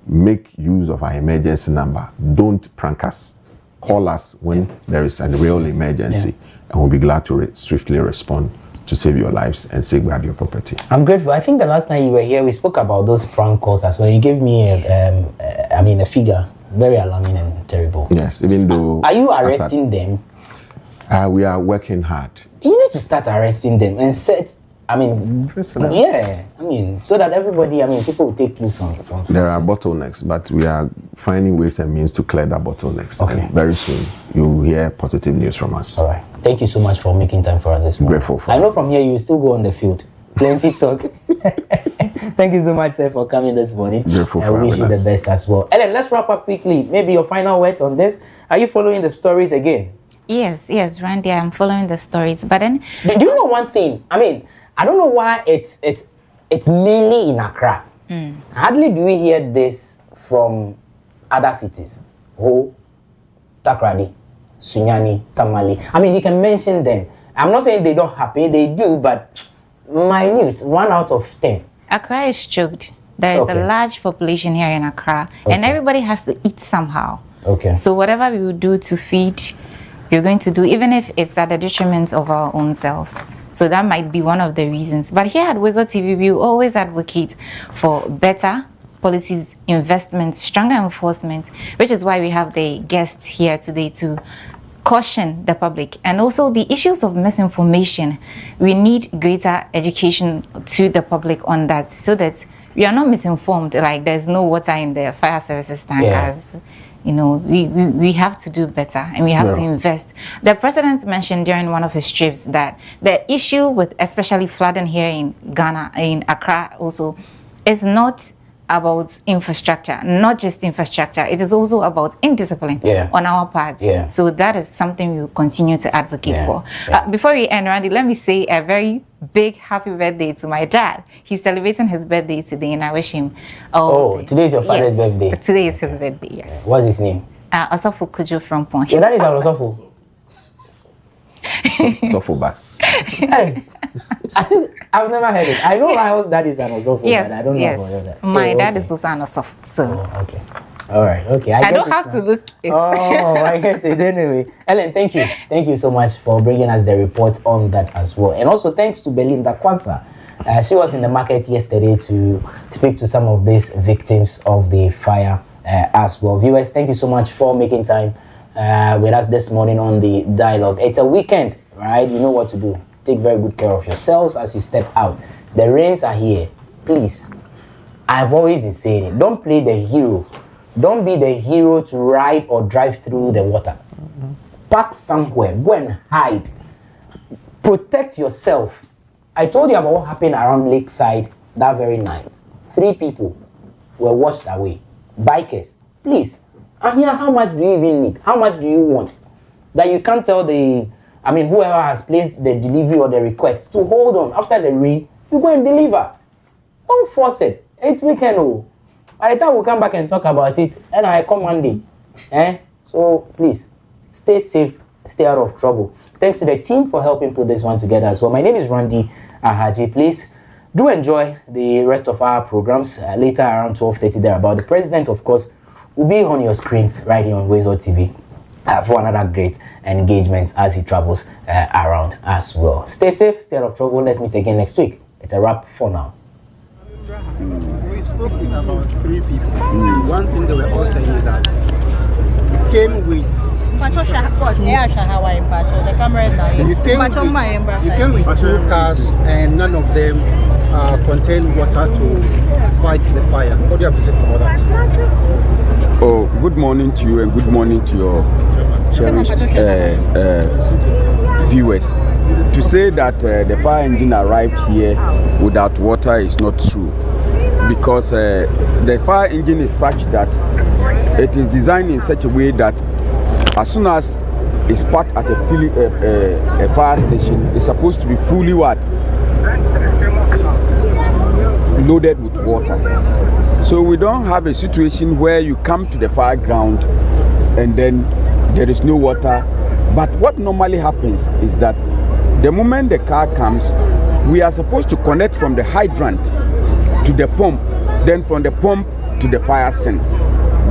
make use of our emergency number. Don't prank us. Call us when there is a real emergency, and we'll be glad to swiftly respond to save your lives and safeguard your property. I'm grateful. I think the last time you were here, we spoke about those prank calls as well. You gave me a figure, very alarming and terrible. Yes, even though... Are you arresting them? We are working hard. You need to start arresting them and set... so that everybody, people will take you from There are bottlenecks, but we are finding ways and means to clear that bottlenecks. Okay. And very soon, you will hear positive news from us. All right. Thank you so much for making time for us this morning. Grateful for I know from here you still go on the field. Plenty talk. Thank you so much, sir, for coming this morning. Grateful I for wish you the best as well. Ellen, let's wrap up quickly. Maybe your final words on this. Are you following the stories again? Yes, Randy, I'm following the stories. But then... Do you know one thing? I don't know why it's mainly in Accra. Hardly do we hear this from other cities. Takrady, Sunyani, Tamale. You can mention them. I'm not saying they don't happen, they do, but minute, 1 out of 10. Accra is choked. There is a large population here in Accra, and everybody has to eat somehow. Okay. So whatever we will do to feed, we're going to do, even if it's at the detriment of our own selves. So that might be one of the reasons. But here at WoezorTV, we always advocate for better policies, investment, stronger enforcement, which is why we have the guests here today to caution the public. And also the issues of misinformation. We need greater education to the public on that, so that we are not misinformed, like there's no water in the fire services tankers. We have to do better, and we have to invest. The president mentioned during one of his trips that the issue with especially flooding here in Ghana, in Accra also, is not about infrastructure, not just infrastructure. It is also about indiscipline on our part. So that is something we will continue to advocate for. Before we end, Randy, let me say a very big happy birthday to my dad. He's celebrating his birthday today, and I wish him today is your father's birthday? Today is his birthday, yes. What's his name? Osofo Kujo from Pon. That is Osofo. Osofo back. Hey. I've never heard it. I know my house dad is an Osofo, Yes, but I don't know yes. about that. My dad okay. is also an Osofo, so Okay. All right. Okay. I get don't it have now. to look it. Oh, I get it anyway. Ellen, thank you. Thank you so much for bringing us the report on that as well. And also thanks to Belinda Kwanzaa. She was in the market yesterday to speak to some of these victims of the fire as well. Viewers, thank you so much for making time with us this morning on the dialogue. It's a weekend, right? You know what to do. Take very good care of yourselves as you step out. The rains are here. Please, I've always been saying it. Don't play the hero. Don't be the hero to ride or drive through the water. Park somewhere. Go and hide. Protect yourself. I told you about what happened around Lakeside that very night. 3 people were washed away. Bikers. Please. And here, how much do you even need? How much do you want? That you can't tell whoever has placed the delivery or the request to hold on. After the rain, you go and deliver. Don't force it. It's weekend. Oh. By the time we come back and talk about it, and I come one day. So please, stay safe, stay out of trouble. Thanks to the team for helping put this one together as well. My name is Randy Ahadzi. Please do enjoy the rest of our programs later around 12:30 there about. The president, of course, will be on your screens right here on WoezorTV for another great engagement as he travels around as well. Stay safe, stay out of trouble. Let's meet again next week. It's a wrap for now. We spoke with about 3 people. One thing they were all saying is that you came with The cameras are here. you came with 2 cars and none of them contain water to fight the fire. What do you have to say about that? Oh, good morning to you and good morning to your cherished viewers. To say that the fire engine arrived here without water is not true, because the fire engine is such that it is designed in such a way that as soon as it's parked at a fire station, it's supposed to be fully loaded with water. So we don't have a situation where you come to the fire ground and then there is no water. But what normally happens is that the moment the car comes, we are supposed to connect from the hydrant to the pump, then from the pump to the fire scene.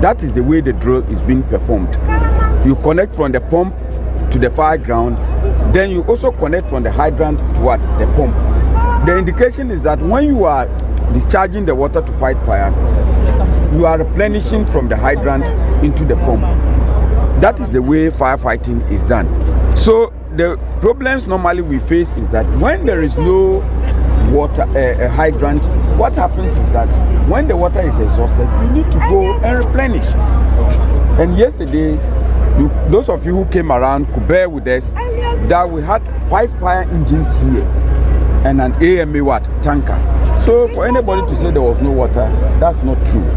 That is the way the drill is being performed. You connect from the pump to the fire ground, then you also connect from the hydrant to what? The pump. The indication is that when you are discharging the water to fight fire, you are replenishing from the hydrant into the pump. That is the way firefighting is done. So the problems normally we face is that when there is no water, hydrant, what happens is that when the water is exhausted, you need to go and replenish. And yesterday, those of you who came around could bear with us that we had 5 fire engines here and an AMA tanker. So for anybody to say there was no water, that's not true.